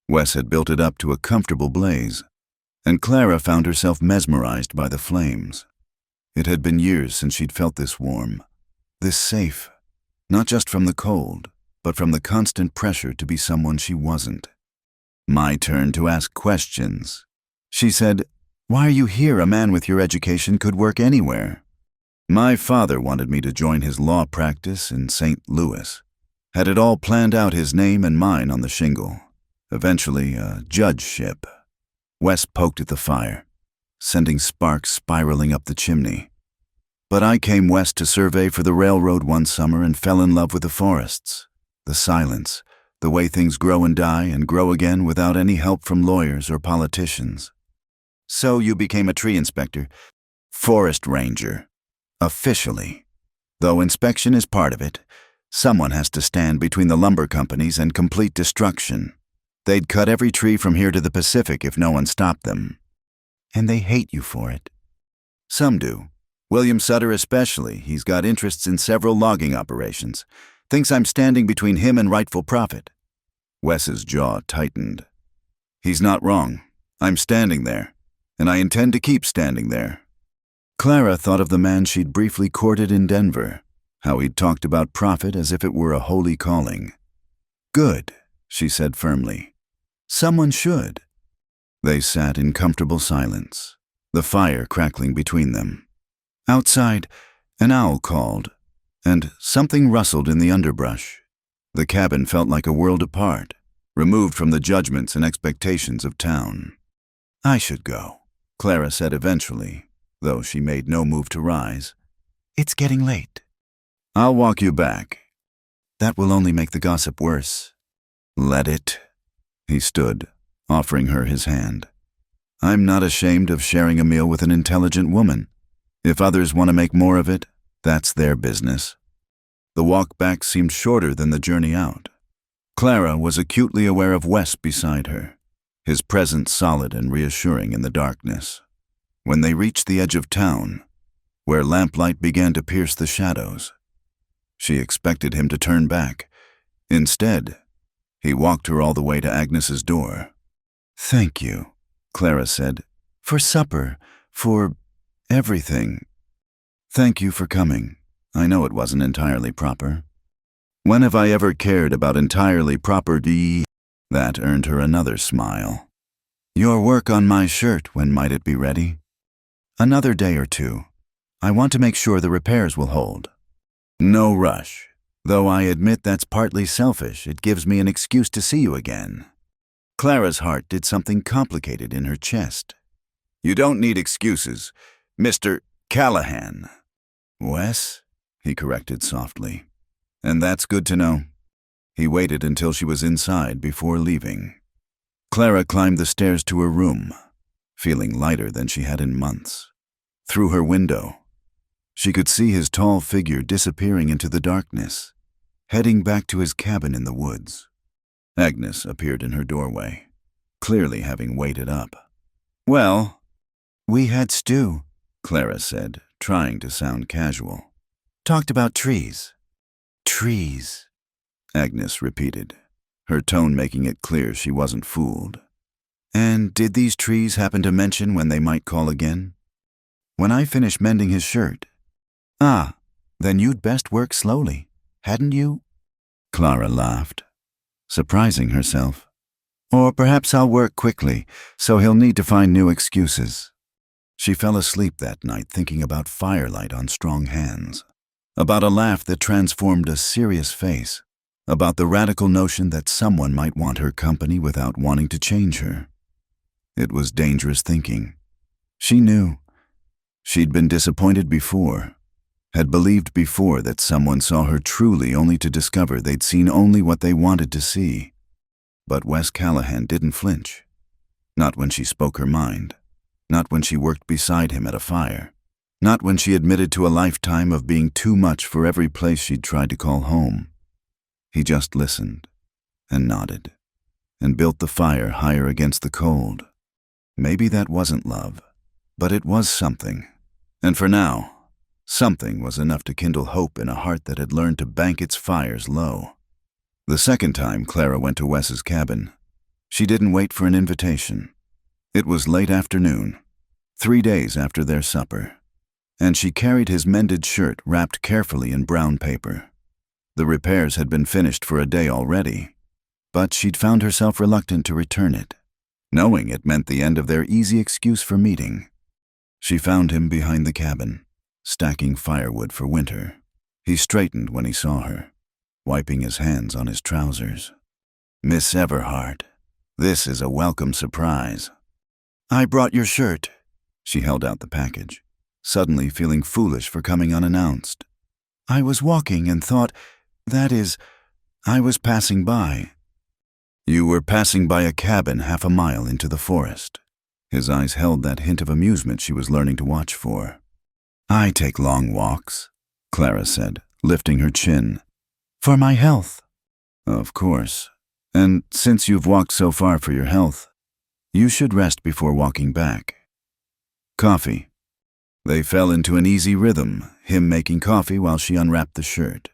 S1: Wes had built it up to a comfortable blaze, and Clara found herself mesmerized by the flames. It had been years since she'd felt this warm, this safe, not just from the cold, but from the constant pressure to be someone she wasn't. My turn to ask questions. She said, Why are you here? A man with your education could work anywhere. My father wanted me to join his law practice in St. Louis. Had it all planned out, his name and mine on the shingle. Eventually, a judgeship. Wes poked at the fire, sending sparks spiraling up the chimney. But I came west to survey for the railroad one summer and fell in love with the forests, the silence, the way things grow and die and grow again without any help from lawyers or politicians. So you became a tree inspector, forest ranger, officially. Though inspection is part of it, someone has to stand between the lumber companies and complete destruction. They'd cut every tree from here to the Pacific if no one stopped them. And they hate you for it. Some do. William Sutter especially. He's got interests in several logging operations. Thinks I'm standing between him and rightful profit. Wes's jaw tightened. He's not wrong. I'm standing there, and I intend to keep standing there. Clara thought of the man she'd briefly courted in Denver, how he'd talked about profit as if it were a holy calling. Good, she said firmly. Someone should. They sat in comfortable silence, the fire crackling between them. Outside, an owl called, and something rustled in the underbrush. The cabin felt like a world apart, removed from the judgments and expectations of town. I should go, Clara said eventually, though she made no move to rise. It's getting late. I'll walk you back. That will only make the gossip worse. Let it. He stood, offering her his hand. I'm not ashamed of sharing a meal with an intelligent woman. If others want to make more of it, that's their business. The walk back seemed shorter than the journey out. Clara was acutely aware of Wes beside her, his presence solid and reassuring in the darkness. When they reached the edge of town, where lamplight began to pierce the shadows, she expected him to turn back. Instead, he walked her all the way to Agnes's door. Thank you, Clara said, for supper, for everything. Thank you for coming. I know it wasn't entirely proper. When have I ever cared about entirely proper d? That earned her another smile. Your work on my shirt, when might it be ready? Another day or two. I want to make sure the repairs will hold. No rush. Though I admit that's partly selfish, it gives me an excuse to see you again. Clara's heart did something complicated in her chest. You don't need excuses, Mr. Callahan. Wes, he corrected softly. And that's good to know. He waited until she was inside before leaving. Clara climbed the stairs to her room, feeling lighter than she had in months. Through her window, she could see his tall figure disappearing into the darkness, heading back to his cabin in the woods. Agnes appeared in her doorway, clearly having waited up. Well, we had stew, Clara said, trying to sound casual. Talked about trees. Trees, Agnes repeated, her tone making it clear she wasn't fooled. And did these trees happen to mention when they might call again? When I finish mending his shirt. Ah, then you'd best work slowly, hadn't you? Clara laughed, surprising herself. Or perhaps I'll work quickly, so he'll need to find new excuses. She fell asleep that night thinking about firelight on strong hands, about a laugh that transformed a serious face, about the radical notion that someone might want her company without wanting to change her. It was dangerous thinking. She knew. She'd been disappointed before, had believed before that someone saw her truly only to discover they'd seen only what they wanted to see. But Wes Callahan didn't flinch. Not when she spoke her mind. Not when she worked beside him at a fire. Not when she admitted to a lifetime of being too much for every place she'd tried to call home. He just listened, and nodded, and built the fire higher against the cold. Maybe that wasn't love, but it was something. And for now, something was enough to kindle hope in a heart that had learned to bank its fires low. The second time Clara went to Wes's cabin, she didn't wait for an invitation. It was late afternoon, 3 days after their supper, and she carried his mended shirt wrapped carefully in brown paper. The repairs had been finished for a day already, but she'd found herself reluctant to return it, knowing it meant the end of their easy excuse for meeting. She found him behind the cabin, stacking firewood for winter. He straightened when he saw her, wiping his hands on his trousers. Miss Everhart, this is a welcome surprise. I brought your shirt. She held out the package, suddenly feeling foolish for coming unannounced. I was walking and thought, I was passing by. You were passing by a cabin 1/2 mile into the forest. His eyes held that hint of amusement she was learning to watch for. I take long walks, Clara said, lifting her chin. For my health. Of course. And since you've walked so far for your health, you should rest before walking back. Coffee. They fell into an easy rhythm, him making coffee while she unwrapped the shirt,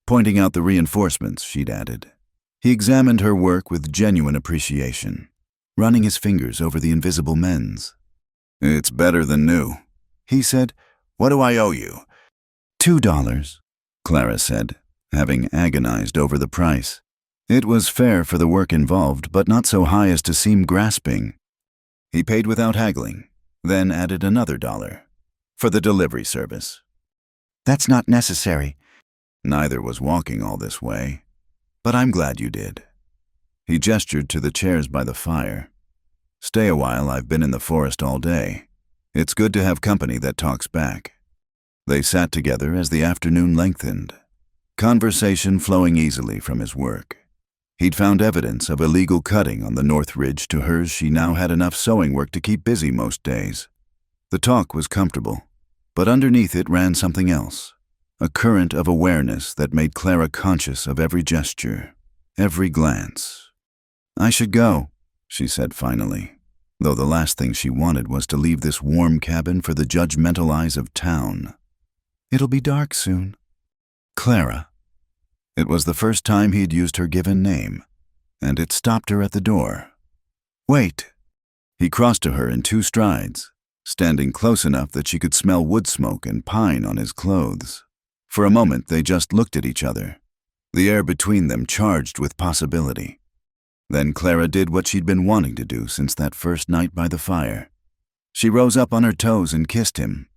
S1: pointing out the reinforcements she'd added. He examined her work with genuine appreciation, running his fingers over the invisible mends. It's better than new, he said. What do I owe you? $2, Clara said, having agonized over the price. It was fair for the work involved, but not so high as to seem grasping. He paid without haggling, then added another $1 for the delivery service. That's not necessary. Neither was walking all this way, but I'm glad you did. He gestured to the chairs by the fire. Stay a while, I've been in the forest all day. It's good to have company that talks back. They sat together as the afternoon lengthened, conversation flowing easily from his work. He'd found evidence of illegal cutting on the North Ridge. To hers, she now had enough sewing work to keep busy most days. The talk was comfortable, but underneath it ran something else, a current of awareness that made Clara conscious of every gesture, every glance. I should go, she said finally, though the last thing she wanted was to leave this warm cabin for the judgmental eyes of town. It'll be dark soon. Clara. It was the first time he'd used her given name, and it stopped her at the door. Wait. He crossed to her in 2 strides, standing close enough that she could smell wood smoke and pine on his clothes. For a moment they just looked at each other, the air between them charged with possibility. Then Clara did what she'd been wanting to do since that first night by the fire. She rose up on her toes and kissed him.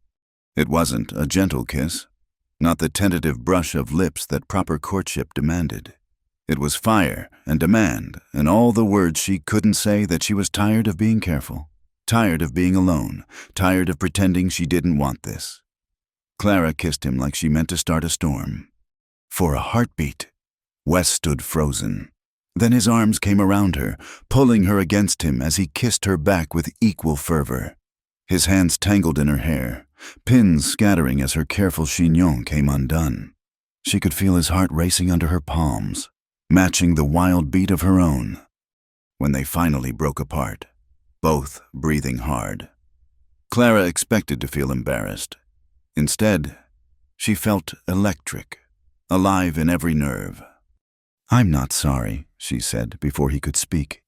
S1: It wasn't a gentle kiss, not the tentative brush of lips that proper courtship demanded. It was fire and demand and all the words she couldn't say that she was tired of being careful, tired of being alone, tired of pretending she didn't want this. Clara kissed him like she meant to start a storm. For a heartbeat, Wes stood frozen. Then his arms came around her, pulling her against him as he kissed her back with equal fervor. His hands tangled in her hair, pins scattering as her careful chignon came undone. She could feel his heart racing under her palms, matching the wild beat of her own. When they finally broke apart, both breathing hard, Clara expected to feel embarrassed. Instead, she felt electric, alive in every nerve. I'm not sorry, she said before he could speak.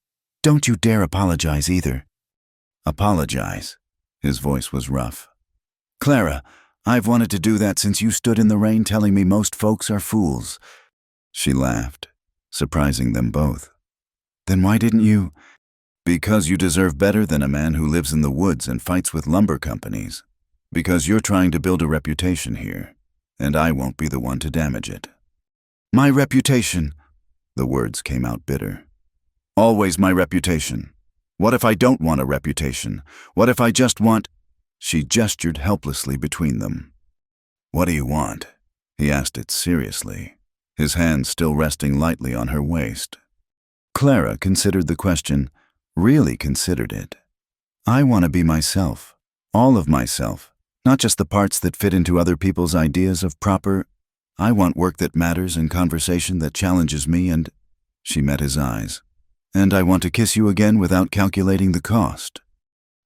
S1: Don't you dare apologize either. Apologize? His voice was rough. Clara, I've wanted to do that since you stood in the rain telling me most folks are fools. She laughed, surprising them both. Then why didn't you? Because you deserve better than a man who lives in the woods and fights with lumber companies. Because you're trying to build a reputation here, and I won't be the one to damage it. My reputation. The words came out bitter. Always my reputation. What if I don't want a reputation? What if I just want... She gestured helplessly between them. What do you want? He asked it seriously, his hand still resting lightly on her waist. Clara considered the question, really considered it. I want to be myself, all of myself, not just the parts that fit into other people's ideas of proper. I want work that matters and conversation that challenges me and... She met his eyes. And I want to kiss you again without calculating the cost.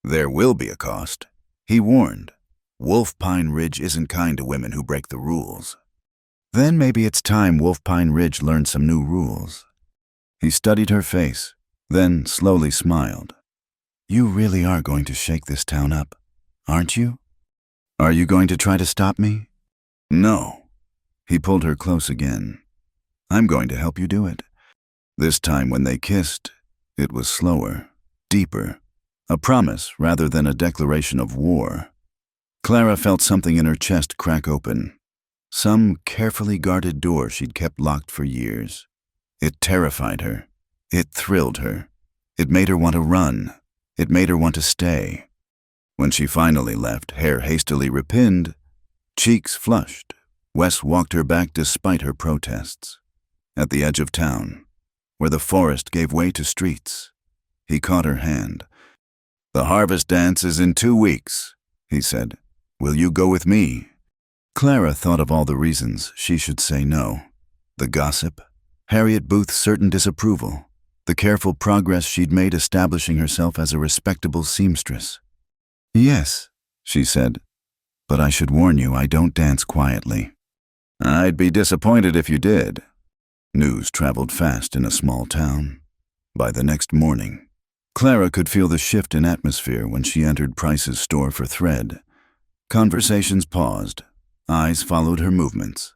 S1: There will be a cost. He warned. Wolf Pine Ridge isn't kind to women who break the rules. Then maybe it's time Wolf Pine Ridge learned some new rules. He studied her face, then slowly smiled. You really are going to shake this town up, aren't you? Are you going to try to stop me? No. He pulled her close again. I'm going to help you do it. This time when they kissed, it was slower, deeper. A promise rather than a declaration of war. Clara felt something in her chest crack open. Some carefully guarded door she'd kept locked for years. It terrified her. It thrilled her. It made her want to run. It made her want to stay. When she finally left, hair hastily repinned, cheeks flushed, Wes walked her back despite her protests. At the edge of town, where the forest gave way to streets, he caught her hand. The harvest dance is in 2 weeks, he said. Will you go with me? Clara thought of all the reasons she should say no. The gossip, Harriet Booth's certain disapproval, the careful progress she'd made establishing herself as a respectable seamstress. Yes, she said, but I should warn you I don't dance quietly. I'd be disappointed if you did. News traveled fast in a small town. By the next morning, Clara could feel the shift in atmosphere when she entered Price's store for thread. Conversations paused. Eyes followed her movements.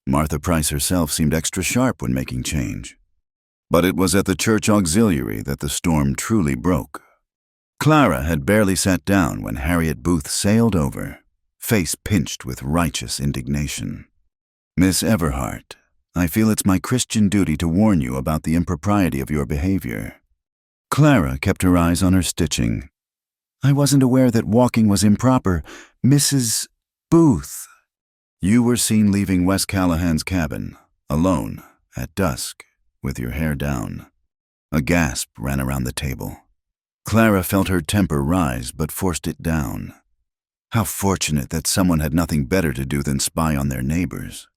S1: Martha Price herself seemed extra sharp when making change. But it was at the church auxiliary that the storm truly broke. Clara had barely sat down when Harriet Booth sailed over, face pinched with righteous indignation. Miss Everhart, I feel it's my Christian duty to warn you about the impropriety of your behavior. Clara kept her eyes on her stitching. I wasn't aware that walking was improper, Mrs. Booth. You were seen leaving Wes Callahan's cabin, alone, at dusk, with your hair down. A gasp ran around the table. Clara felt her temper rise but forced it down. How fortunate that someone had nothing better to do than spy on their neighbors.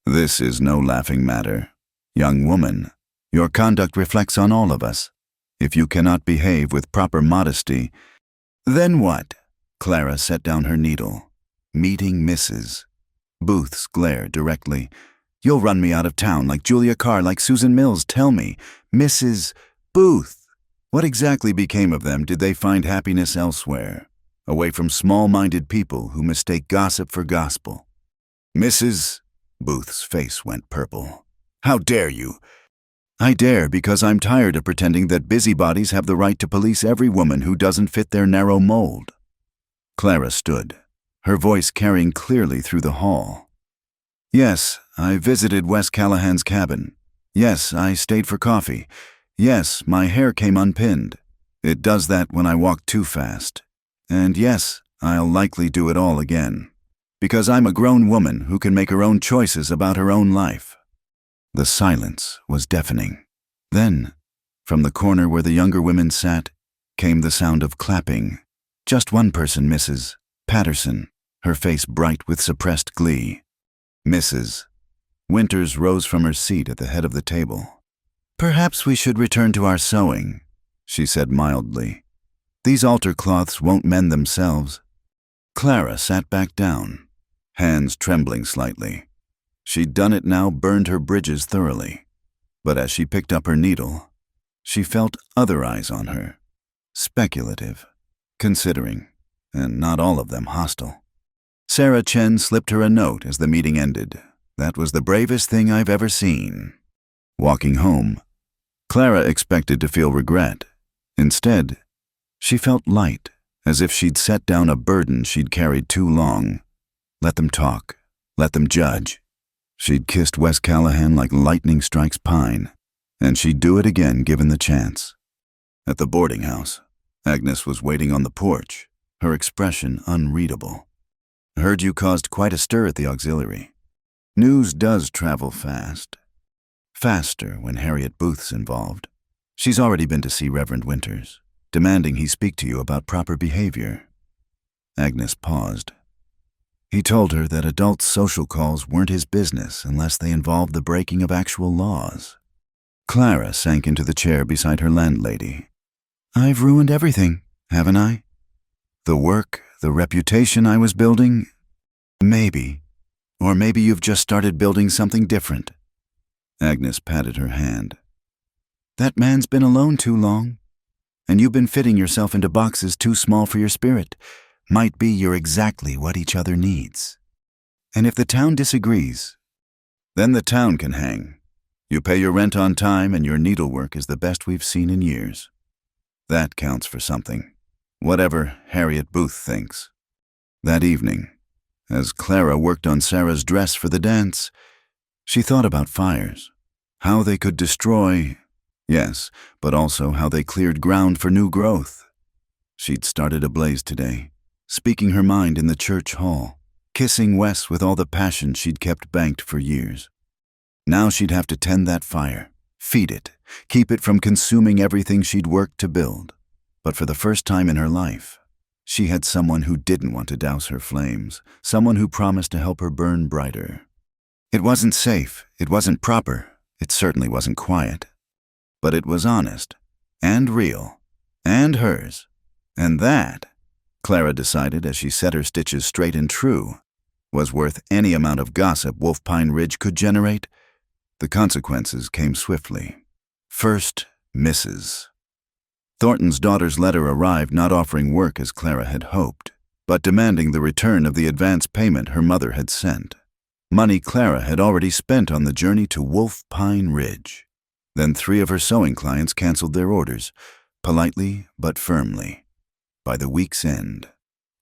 S1: This is no laughing matter. Young woman, your conduct reflects on all of us. If you cannot behave with proper modesty, then what? Clara set down her needle. Meeting Mrs. Booth's glare directly. You'll run me out of town like Julia Carr, like Susan Mills. Tell me, Mrs. Booth, what exactly became of them? Did they find happiness elsewhere, away from small-minded people who mistake gossip for gospel? Mrs. Booth's face went purple. How dare you? I dare because I'm tired of pretending that busybodies have the right to police every woman who doesn't fit their narrow mold. Clara stood, her voice carrying clearly through the hall. Yes, I visited Wes Callahan's cabin. Yes, I stayed for coffee. Yes, my hair came unpinned. It does that when I walk too fast. And yes, I'll likely do it all again. Because I'm a grown woman who can make her own choices about her own life. The silence was deafening. Then, from the corner where the younger women sat, came the sound of clapping. Just one person, Mrs. Patterson, her face bright with suppressed glee. Mrs. Winters rose from her seat at the head of the table. Perhaps we should return to our sewing, she said mildly. These altar cloths won't mend themselves. Clara sat back down, hands trembling slightly. She'd done it now, burned her bridges thoroughly. But as she picked up her needle, She felt other eyes on her, speculative, considering, and not all of them hostile. Sarah Chen slipped her a note as the meeting ended. That was the bravest thing I've ever seen. Walking home, Clara expected to feel regret. Instead, she felt light, as if she'd set down a burden she'd carried too long. Let them talk. Let them judge. She'd kissed Wes Callahan like lightning strikes pine, and she'd do it again given the chance. At the boarding house, Agnes was waiting on the porch, her expression unreadable. Heard you caused quite a stir at the auxiliary. News does travel fast. Faster when Harriet Booth's involved. She's already been to see Reverend Winters, demanding he speak to you about proper behavior. Agnes paused. He told her that adult social calls weren't his business unless they involved the breaking of actual laws. Clara sank into the chair beside her landlady. I've ruined everything, haven't I? The work, the reputation I was building? Maybe. Or maybe you've just started building something different. Agnes patted her hand. That man's been alone too long, and you've been fitting yourself into boxes too small for your spirit. Might be you're exactly what each other needs. And if the town disagrees, then the town can hang. You pay your rent on time and your needlework is the best we've seen in years. That counts for something, whatever Harriet Booth thinks. That evening, as Clara worked on Sarah's dress for the dance, she thought about fires, how they could destroy, yes, but also how they cleared ground for new growth. She'd started a blaze today, speaking her mind in the church hall, kissing Wes with all the passion she'd kept banked for years. Now she'd have to tend that fire, feed it, keep it from consuming everything she'd worked to build. But for the first time in her life, she had someone who didn't want to douse her flames, someone who promised to help her burn brighter. It wasn't safe, it wasn't proper, it certainly wasn't quiet. But it was honest, and real, and hers. And that, Clara decided as she set her stitches straight and true, was worth any amount of gossip Wolf Pine Ridge could generate. The consequences came swiftly. First, Mrs. Thornton's daughter's letter arrived not offering work as Clara had hoped, but demanding the return of the advance payment her mother had sent. Money Clara had already spent on the journey to Wolf Pine Ridge. Then 3 of her sewing clients canceled their orders, politely but firmly. By the week's end,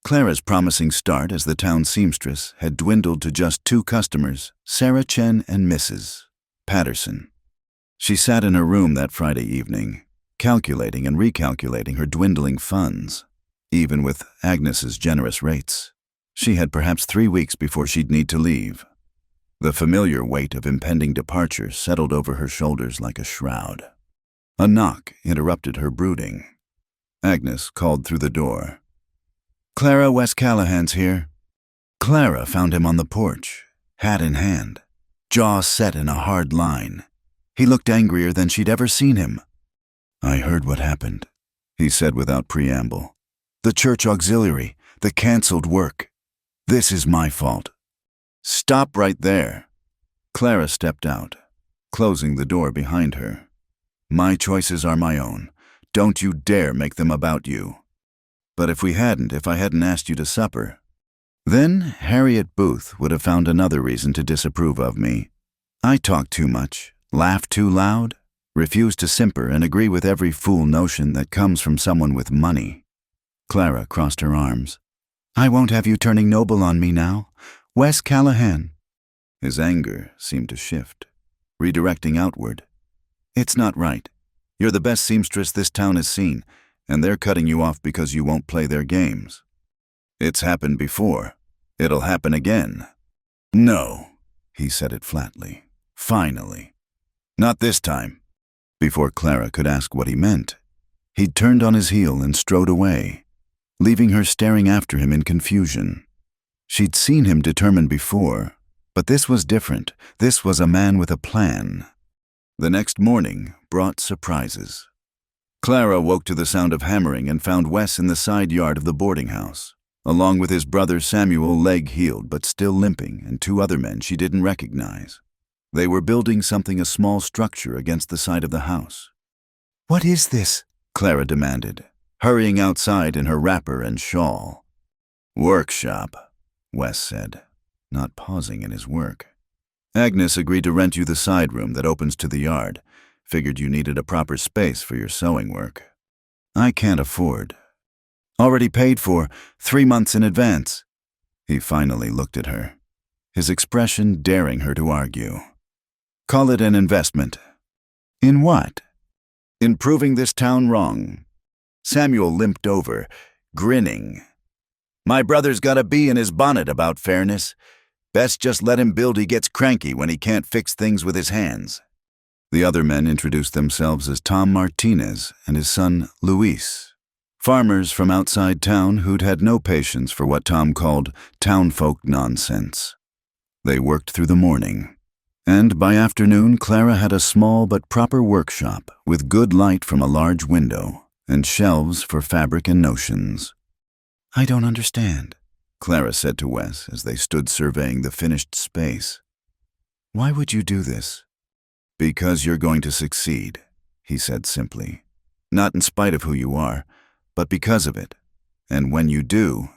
S1: Clara's promising start as the town seamstress had dwindled to just 2 customers, Sarah Chen and Mrs. Patterson. She sat in her room that Friday evening, calculating and recalculating her dwindling funds. Even with Agnes's generous rates, she had perhaps 3 weeks before she'd need to leave. The familiar weight of impending departure settled over her shoulders like a shroud. A knock interrupted her brooding. Agnes called through the door. Clara, Wes Callahan's here. Clara found him on the porch, hat in hand, jaw set in a hard line. He looked angrier than she'd ever seen him. I heard what happened, he said without preamble. The church auxiliary, the canceled work. This is my fault. Stop right there. Clara stepped out, closing the door behind her. My choices are my own. Don't you dare make them about you. But if I hadn't asked you to supper, then Harriet Booth would have found another reason to disapprove of me. I talk too much, laugh too loud, refuse to simper and agree with every fool notion that comes from someone with money. Clara crossed her arms. I won't have you turning noble on me now. Wes Callahan. His anger seemed to shift, redirecting outward. It's not right. You're the best seamstress this town has seen, and they're cutting you off because you won't play their games. It's happened before. It'll happen again. No, he said it flatly. Finally. Not this time. Before Clara could ask what he meant, he'd turned on his heel and strode away, leaving her staring after him in confusion. She'd seen him determined before, but this was different. This was a man with a plan. The next morning brought surprises. Clara woke to the sound of hammering and found Wes in the side yard of the boarding house, along with his brother Samuel, leg healed but still limping, and 2 other men she didn't recognize. They were building a small structure against the side of the house. What is this? Clara demanded, hurrying outside in her wrapper and shawl. Workshop, Wes said, not pausing in his work. Agnes agreed to rent you the side room that opens to the yard. Figured you needed a proper space for your sewing work. I can't afford. Already paid for, 3 months in advance. He finally looked at her, his expression daring her to argue. Call it an investment. In what? In proving this town wrong. Samuel limped over, grinning. My brother's got a bee in his bonnet about fairness. Best just let him build. He gets cranky when he can't fix things with his hands. The other men introduced themselves as Tom Martinez and his son, Luis. Farmers from outside town who'd had no patience for what Tom called townfolk nonsense. They worked through the morning, and by afternoon Clara had a small but proper workshop with good light from a large window and shelves for fabric and notions. I don't understand, Clara said to Wes as they stood surveying the finished space. Why would you do this? Because you're going to succeed, he said simply. Not in spite of who you are, but because of it. And when you do,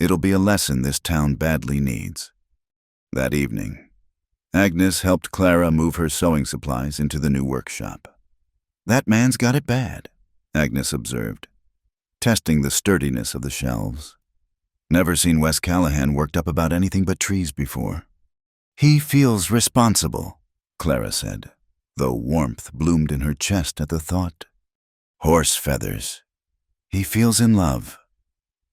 S1: it'll be a lesson this town badly needs. That evening, Agnes helped Clara move her sewing supplies into the new workshop. That man's got it bad, Agnes observed, testing the sturdiness of the shelves. Never seen Wes Callahan worked up about anything but trees before. He feels responsible, Clara said, though warmth bloomed in her chest at the thought. Horse feathers. He feels in love,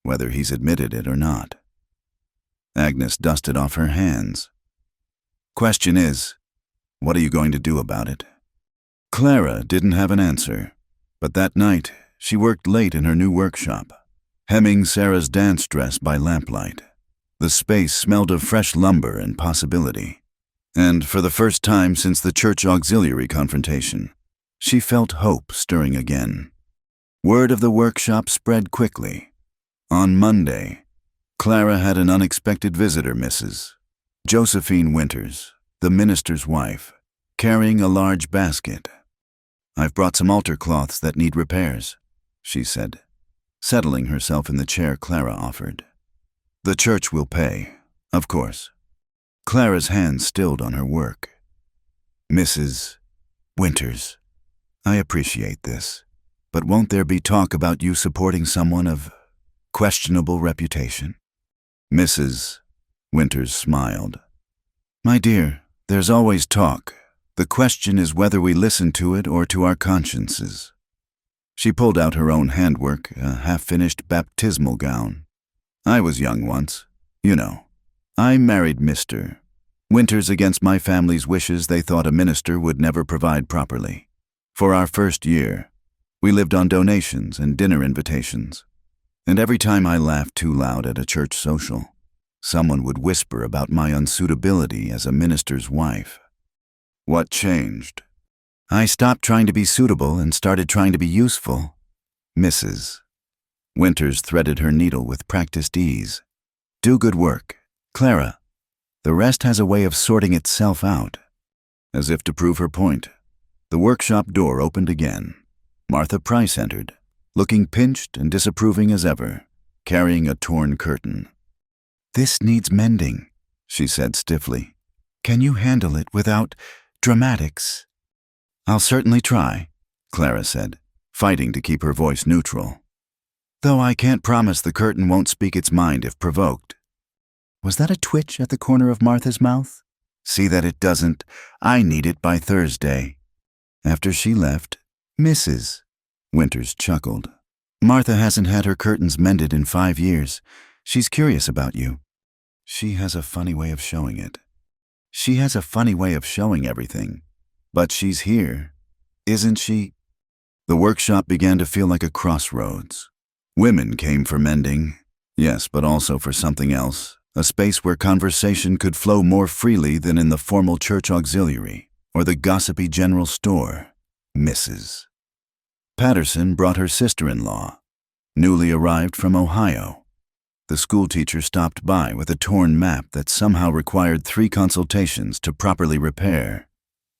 S1: whether he's admitted it or not. Agnes dusted off her hands. Question is, what are you going to do about it? Clara didn't have an answer, but that night she worked late in her new workshop, hemming Sarah's dance dress by lamplight. The space smelled of fresh lumber and possibility. And for the first time since the church auxiliary confrontation, she felt hope stirring again. Word of the workshop spread quickly. On Monday, Clara had an unexpected visitor, Mrs. Josephine Winters, the minister's wife, carrying a large basket. I've brought some altar cloths that need repairs, she said, settling herself in the chair Clara offered. The church will pay, of course. Clara's hands stilled on her work. Mrs. Winters, I appreciate this, but won't there be talk about you supporting someone of questionable reputation? Mrs. Winters smiled. My dear, there's always talk. The question is whether we listen to it or to our consciences. She pulled out her own handwork, a half-finished baptismal gown. I was young once, you know. I married Mr. Winters against my family's wishes. They thought a minister would never provide properly. For our first year, we lived on donations and dinner invitations. And every time I laughed too loud at a church social, someone would whisper about my unsuitability as a minister's wife. What changed? I stopped trying to be suitable and started trying to be useful. Mrs. Winters threaded her needle with practiced ease. Do good work, Clara. The rest has a way of sorting itself out. As if to prove her point, the workshop door opened again. Martha Price entered, looking pinched and disapproving as ever, carrying a torn curtain. This needs mending, she said stiffly. Can you handle it without dramatics? I'll certainly try, Clara said, fighting to keep her voice neutral. Though I can't promise the curtain won't speak its mind if provoked. Was that a twitch at the corner of Martha's mouth? See that it doesn't. I need it by Thursday. After she left, Mrs. Winters chuckled. Martha hasn't had her curtains mended in 5 years. She's curious about you. She has a funny way of showing it. She has a funny way of showing everything. But she's here, isn't she? The workshop began to feel like a crossroads. Women came for mending, yes, but also for something else, a space where conversation could flow more freely than in the formal church auxiliary or the gossipy general store. Mrs. Patterson brought her sister-in-law, newly arrived from Ohio. The schoolteacher stopped by with a torn map that somehow required 3 consultations to properly repair,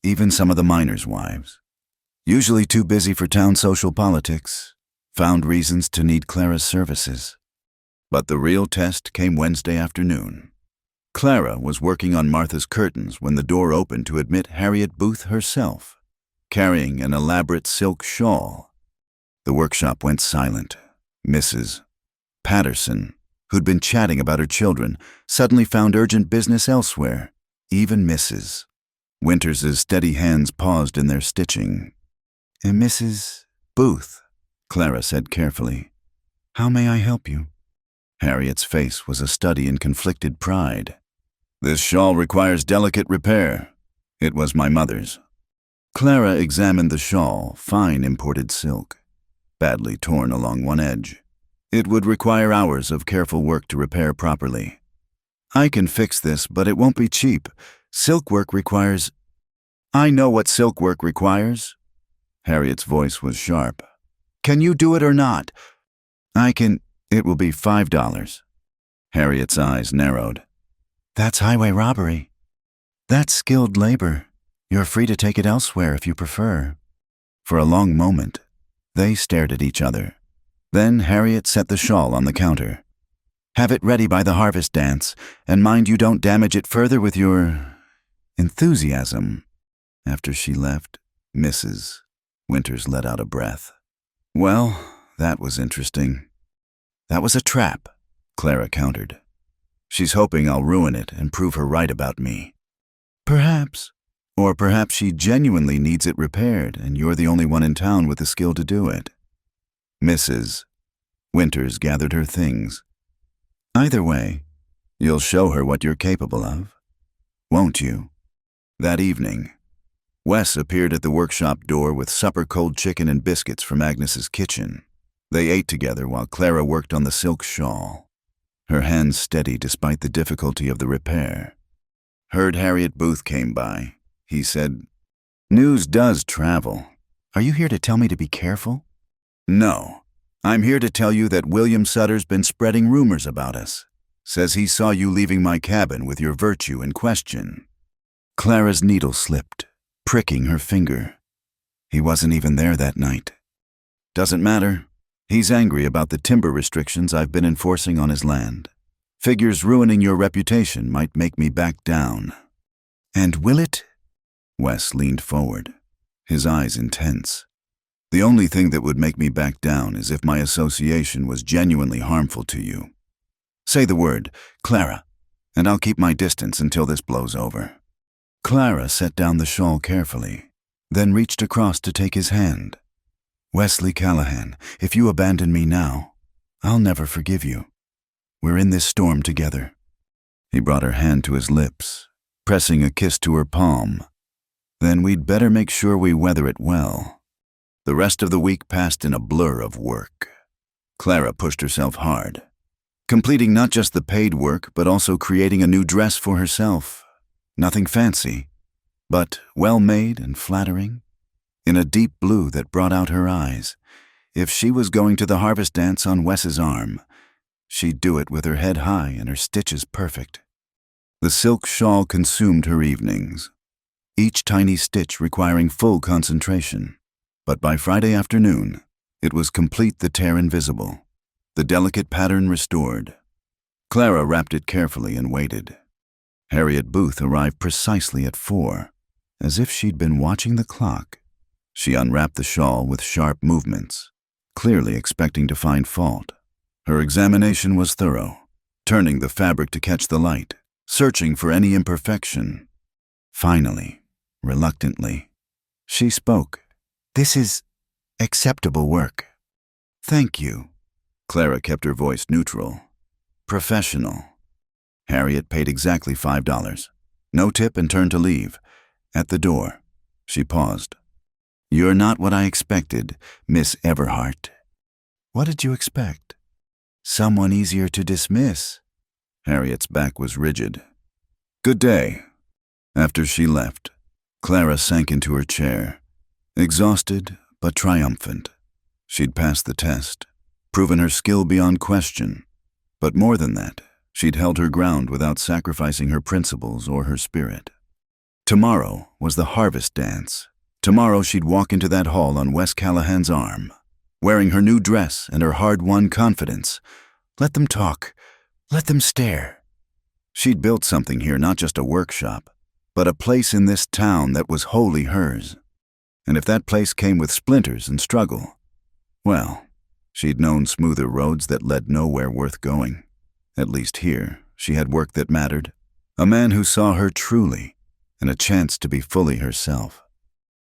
S1: even some of the miners' wives. Usually too busy for town social politics, found reasons to need Clara's services. But the real test came Wednesday afternoon. Clara was working on Martha's curtains when the door opened to admit Harriet Booth herself, carrying an elaborate silk shawl. The workshop went silent. Mrs. Patterson, who'd been chatting about her children, suddenly found urgent business elsewhere. Even Mrs. Winters's steady hands paused in their stitching. "Mrs. Booth," Clara said carefully, "how may I help you?" Harriet's face was a study in conflicted pride. "This shawl requires delicate repair. It was my mother's." Clara examined the shawl, fine imported silk, badly torn along one edge. It would require hours of careful work to repair properly. "I can fix this, but it won't be cheap. Silk work requires—" "I know what silk work requires." Harriet's voice was sharp. "Can you do it or not?" "I can. It will be $5. Harriet's eyes narrowed. "That's highway robbery. That's skilled labor. You're free to take it elsewhere if you prefer." For a long moment, they stared at each other. Then Harriet set the shawl on the counter. "Have it ready by the harvest dance, and mind you don't damage it further with your enthusiasm." After she left, Mrs. Winters let out a breath. "Well, that was interesting." "That was a trap," Clara countered. "She's hoping I'll ruin it and prove her right about me." "Perhaps. Or perhaps she genuinely needs it repaired and you're the only one in town with the skill to do it." Mrs. Winters gathered her things. "Either way, you'll show her what you're capable of, won't you?" That evening, Wes appeared at the workshop door with supper cold chicken and biscuits from Agnes's kitchen. They ate together while Clara worked on the silk shawl, her hands steady despite the difficulty of the repair. "Heard Harriet Booth came by," he said. "News does travel. Are you here to tell me to be careful?" "No. I'm here to tell you that William Sutter's been spreading rumors about us. Says he saw you leaving my cabin with your virtue in question." Clara's needle slipped, pricking her finger. "He wasn't even there that night." "Doesn't matter. He's angry about the timber restrictions I've been enforcing on his land. Figures ruining your reputation might make me back down." "And will it?" Wes leaned forward, his eyes intense. "The only thing that would make me back down is if my association was genuinely harmful to you. Say the word, Clara, and I'll keep my distance until this blows over." Clara set down the shawl carefully, then reached across to take his hand. "Wesley Callahan, if you abandon me now, I'll never forgive you. We're in this storm together." He brought her hand to his lips, pressing a kiss to her palm. "Then we'd better make sure we weather it well." The rest of the week passed in a blur of work. Clara pushed herself hard, completing not just the paid work, but also creating a new dress for herself. Nothing fancy, but well-made and flattering, in a deep blue that brought out her eyes. If she was going to the harvest dance on Wes's arm, she'd do it with her head high and her stitches perfect. The silk shawl consumed her evenings, each tiny stitch requiring full concentration. But by Friday afternoon, it was complete, the tear invisible, the delicate pattern restored. Clara wrapped it carefully and waited. Harriet Booth arrived precisely at 4, as if she'd been watching the clock. She unwrapped the shawl with sharp movements, clearly expecting to find fault. Her examination was thorough, turning the fabric to catch the light, searching for any imperfection. Finally, reluctantly, she spoke. "This is acceptable work." "Thank you." Clara kept her voice neutral. "Professional." Harriet paid exactly $5. No tip, and turned to leave. At the door, she paused. "You're not what I expected, Miss Everhart." "What did you expect?" "Someone easier to dismiss." Harriet's back was rigid. "Good day." After she left, Clara sank into her chair, exhausted but triumphant. She'd passed the test, proven her skill beyond question. But more than that, she'd held her ground without sacrificing her principles or her spirit. Tomorrow was the harvest dance, Tomorrow she'd walk into that hall on Wes Callahan's arm, wearing her new dress and her hard-won confidence. Let them talk. Let them stare. She'd built something here, not just a workshop, but a place in this town that was wholly hers. And if that place came with splinters and struggle, well, she'd known smoother roads that led nowhere worth going. At least here, she had work that mattered, a man who saw her truly, and a chance to be fully herself.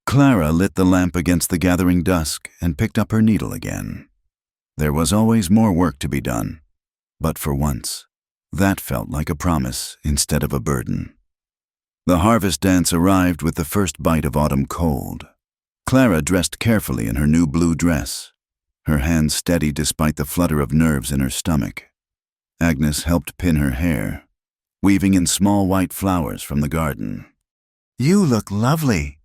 S1: Clara lit the lamp against the gathering dusk and picked up her needle again. There was always more work to be done, but for once, that felt like a promise instead of a burden. The harvest dance arrived with the first bite of autumn cold. Clara dressed carefully in her new blue dress, her hands steady despite the flutter of nerves in her stomach. Agnes helped pin her hair, weaving in small white flowers from the garden. "You look lovely,"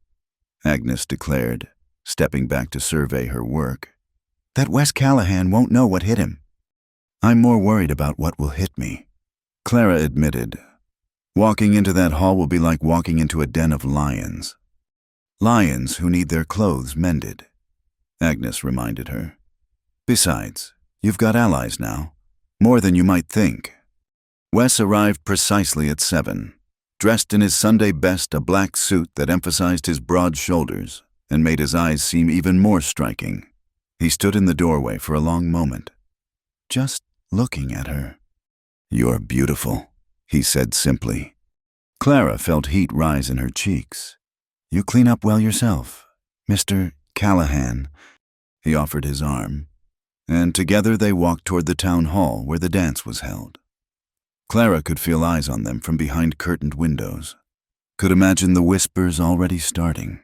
S1: Agnes declared, stepping back to survey her work. "That Wes Callahan won't know what hit him." "I'm more worried about what will hit me," Clara admitted. "Walking into that hall will be like walking into a den of lions. Lions who need their clothes mended," Agnes reminded her. "Besides, you've got allies now, more than you might think." Wes arrived precisely at 7, dressed in his Sunday best, a black suit that emphasized his broad shoulders and made his eyes seem even more striking. He stood in the doorway for a long moment, just looking at her. "You're beautiful," he said simply. Clara felt heat rise in her cheeks. "You clean up well yourself, Mr. Callahan." He offered his arm, and together they walked toward the town hall where the dance was held. Clara could feel eyes on them from behind curtained windows, could imagine the whispers already starting.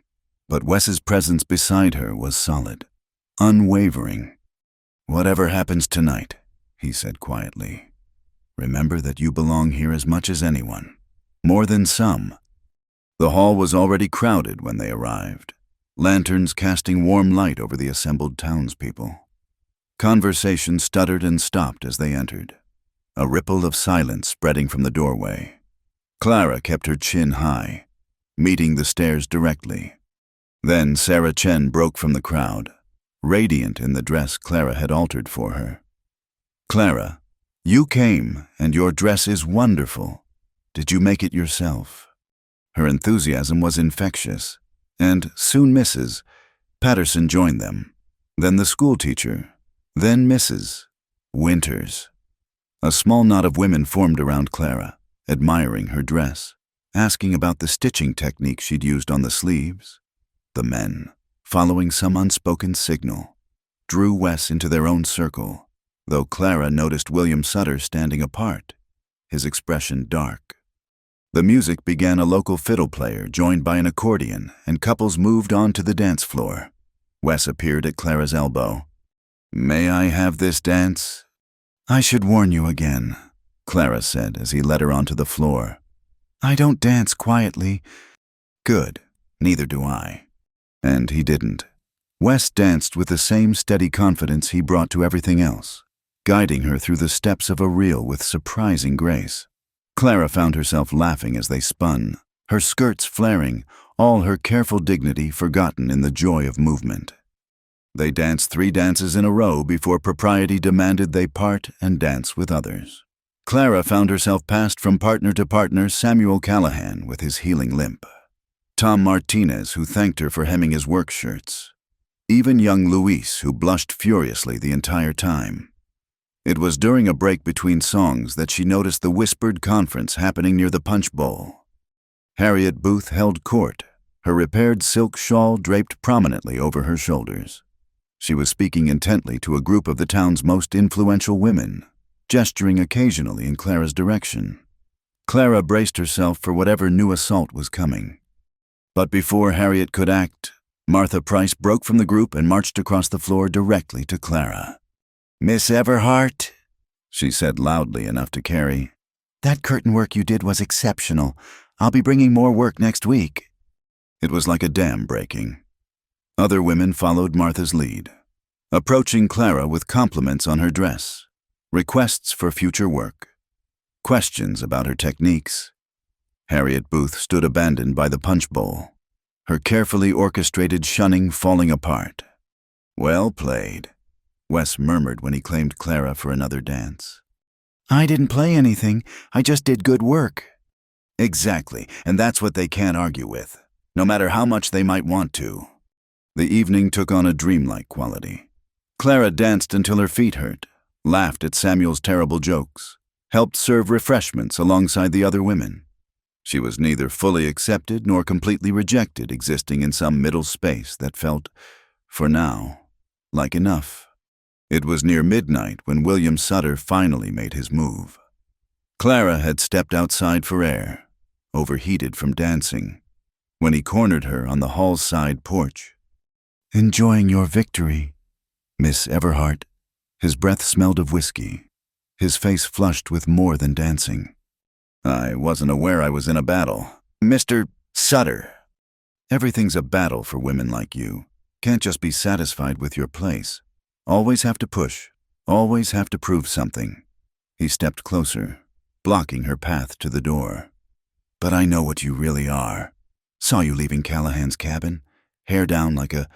S1: But Wes's presence beside her was solid, unwavering. "Whatever happens tonight," he said quietly, "remember that you belong here as much as anyone, more than some." The hall was already crowded when they arrived, lanterns casting warm light over the assembled townspeople. Conversation stuttered and stopped as they entered, a ripple of silence spreading from the doorway. Clara kept her chin high, meeting the stares directly. Then Sarah Chen broke from the crowd, radiant in the dress Clara had altered for her. "Clara, you came, and your dress is wonderful. Did you make it yourself?" Her enthusiasm was infectious, and soon Mrs. Patterson joined them, then the schoolteacher, then Mrs. Winters. A small knot of women formed around Clara, admiring her dress, asking about the stitching technique she'd used on the sleeves. The men, following some unspoken signal, drew Wes into their own circle, though Clara noticed William Sutter standing apart, his expression dark. The music began, a local fiddle player joined by an accordion, and couples moved on to the dance floor. Wes appeared at Clara's elbow. "May I have this dance?" "I should warn you again," Clara said as he led her onto the floor. "I don't dance quietly." "Good, neither do I." And he didn't. Wes danced with the same steady confidence he brought to everything else, guiding her through the steps of a reel with surprising grace. Clara found herself laughing as they spun, her skirts flaring, all her careful dignity forgotten in the joy of movement. They danced 3 dances in a row before propriety demanded they part and dance with others. Clara found herself passed from partner to partner: Samuel Callahan with his healing limp, Tom Martinez, who thanked her for hemming his work shirts, even young Luis, who blushed furiously the entire time. It was during a break between songs that she noticed the whispered conference happening near the punch bowl. Harriet Booth held court, her repaired silk shawl draped prominently over her shoulders. She was speaking intently to a group of the town's most influential women, gesturing occasionally in Clara's direction. Clara braced herself for whatever new assault was coming. But before Harriet could act, Martha Price broke from the group and marched across the floor directly to Clara. "Miss Everhart," she said loudly enough to carry, "that curtain work you did was exceptional. I'll be bringing more work next week." It was like a dam breaking. Other women followed Martha's lead, approaching Clara with compliments on her dress, requests for future work, questions about her techniques. Harriet Booth stood abandoned by the punch bowl, her carefully orchestrated shunning falling apart. "Well played," Wes murmured when he claimed Clara for another dance. "I didn't play anything. I just did good work." "Exactly, and that's what they can't argue with, no matter how much they might want to." The evening took on a dreamlike quality. Clara danced until her feet hurt, laughed at Samuel's terrible jokes, helped serve refreshments alongside the other women. She was neither fully accepted nor completely rejected, existing in some middle space that felt, for now, like enough. It was near midnight when William Sutter finally made his move. Clara had stepped outside for air, overheated from dancing, when he cornered her on the hall's side porch. "Enjoying your victory, Miss Everhart." His breath smelled of whiskey, his face flushed with more than dancing. "I wasn't aware I was in a battle. Mr. Sutter." "Everything's a battle for women like you. Can't just be satisfied with your place. Always have to push, always have to prove something." He stepped closer, blocking her path to the door. "But I know what you really are. Saw you leaving Callahan's cabin, hair down like a..."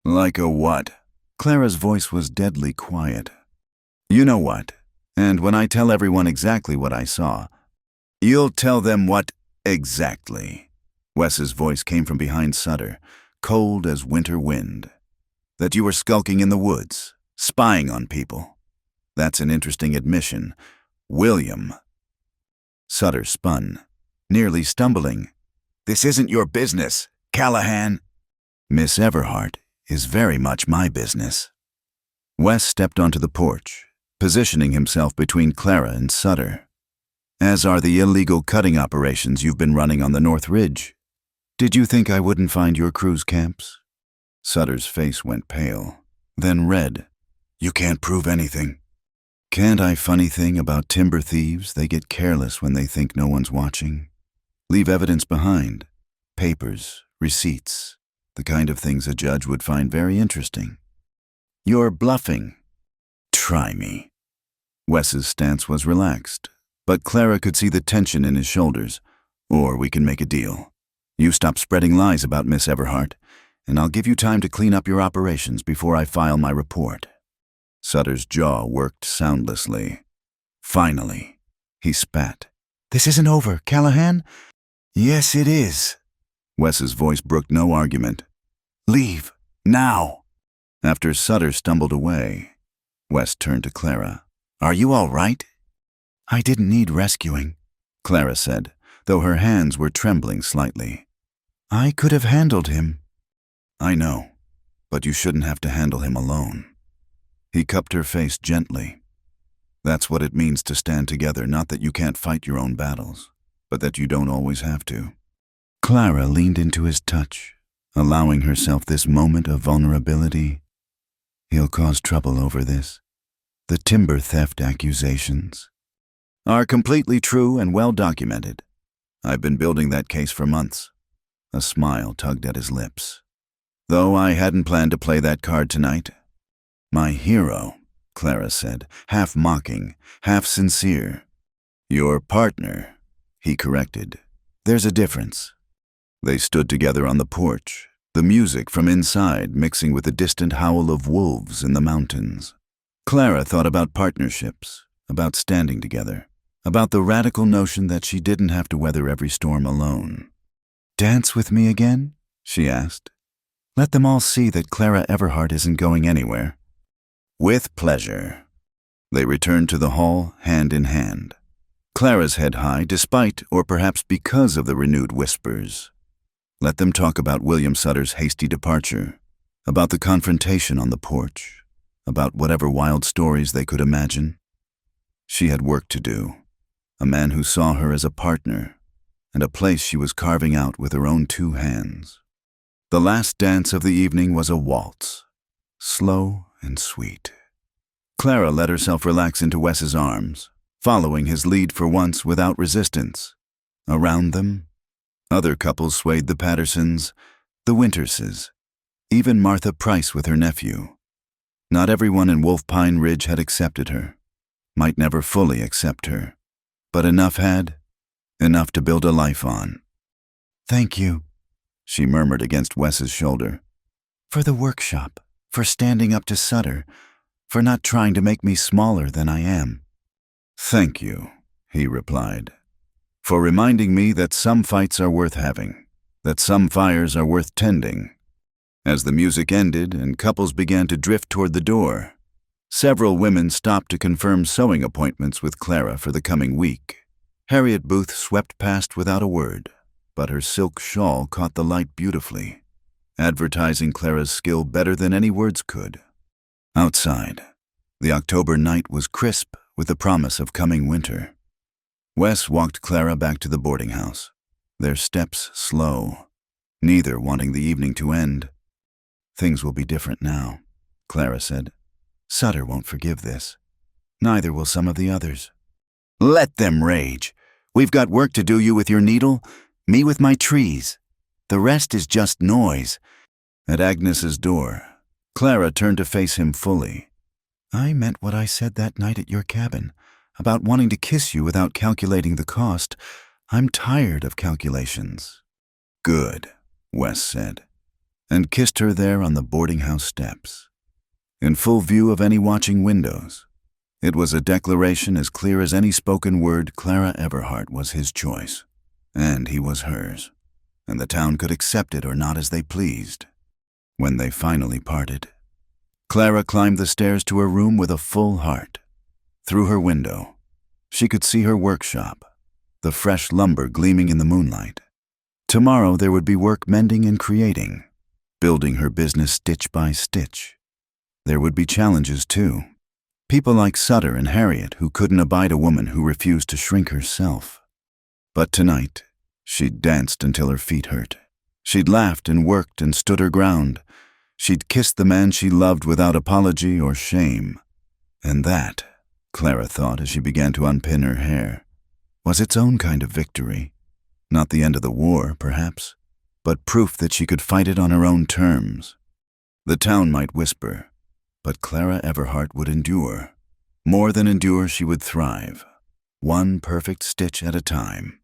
S1: "Like a what?" Clara's voice was deadly quiet. "You know what, and when I tell everyone exactly what I saw..." "You'll tell them what exactly?" Wes's voice came from behind Sutter, cold as winter wind. "That you were skulking in the woods, spying on people. That's an interesting admission. William." Sutter spun, nearly stumbling. "This isn't your business, Callahan." "Miss Everhart is very much my business." Wes stepped onto the porch, positioning himself between Clara and Sutter. "As are the illegal cutting operations you've been running on the North Ridge. Did you think I wouldn't find your cruise camps?" Sutter's face went pale, then red. "You can't prove anything." "Can't I? Funny thing about timber thieves, they get careless when they think no one's watching. Leave evidence behind. Papers, receipts, the kind of things a judge would find very interesting." "You're bluffing." "Try me." Wes's stance was relaxed, but Clara could see the tension in his shoulders. "Or we can make a deal. You stop spreading lies about Miss Everhart, and I'll give you time to clean up your operations before I file my report." Sutter's jaw worked soundlessly. "Finally," he spat. "This isn't over, Callahan?" "Yes, it is." Wes's voice brooked no argument. "Leave, now." After Sutter stumbled away, Wes turned to Clara. "Are you all right?" "I didn't need rescuing," Clara said, though her hands were trembling slightly. "I could have handled him." "I know, but you shouldn't have to handle him alone." He cupped her face gently. "That's what it means to stand together, not that you can't fight your own battles, but that you don't always have to." Clara leaned into his touch, allowing herself this moment of vulnerability. "He'll cause trouble over this. The timber theft accusations are completely true and well documented. I've been building that case for months." A smile tugged at his lips. "Though I hadn't planned to play that card tonight." "My hero," Clara said, half mocking, half sincere. "Your partner," he corrected. "There's a difference." They stood together on the porch, the music from inside mixing with the distant howl of wolves in the mountains. Clara thought about partnerships, about standing together, about the radical notion that she didn't have to weather every storm alone. "Dance with me again?" she asked. "Let them all see that Clara Everhart isn't going anywhere." "With pleasure." They returned to the hall, hand in hand. Clara's head high, despite or perhaps because of the renewed whispers. Let them talk about William Sutter's hasty departure, about the confrontation on the porch, about whatever wild stories they could imagine. She had work to do, a man who saw her as a partner, and a place she was carving out with her own 2 hands. The last dance of the evening was a waltz, slow and sweet. Clara let herself relax into Wes's arms, following his lead for once without resistance. Around them, other couples swayed: the Pattersons, the Winterses, even Martha Price with her nephew. Not everyone in Wolf Pine Ridge had accepted her, might never fully accept her, but enough had, enough to build a life on. "Thank you," she murmured against Wes's shoulder. "For the workshop, for standing up to Sutter, for not trying to make me smaller than I am." "Thank you," he replied, "for reminding me that some fights are worth having, that some fires are worth tending." As the music ended and couples began to drift toward the door, several women stopped to confirm sewing appointments with Clara for the coming week. Harriet Booth swept past without a word, but her silk shawl caught the light beautifully, advertising Clara's skill better than any words could. Outside, the October night was crisp with the promise of coming winter. Wes walked Clara back to the boarding house, their steps slow, neither wanting the evening to end. "Things will be different now," Clara said. "Sutter won't forgive this. Neither will some of the others." "Let them rage. We've got work to do, you with your needle, me with my trees. The rest is just noise." At Agnes's door, Clara turned to face him fully. "I meant what I said that night at your cabin, about wanting to kiss you without calculating the cost. I'm tired of calculations." "Good," Wes said, and kissed her there on the boarding house steps, in full view of any watching windows. It was a declaration as clear as any spoken word. Clara Everhart was his choice, and he was hers, and the town could accept it or not as they pleased. When they finally parted, Clara climbed the stairs to her room with a full heart. Through her window, she could see her workshop, the fresh lumber gleaming in the moonlight. Tomorrow there would be work mending and creating, building her business stitch by stitch. There would be challenges, too. People like Sutter and Harriet who couldn't abide a woman who refused to shrink herself. But tonight, she'd danced until her feet hurt. She'd laughed and worked and stood her ground. She'd kissed the man she loved without apology or shame. And that, Clara thought as she began to unpin her hair, was its own kind of victory. Not the end of the war, perhaps, but proof that she could fight it on her own terms. The town might whisper, but Clara Everhart would endure. More than endure, she would thrive, one perfect stitch at a time.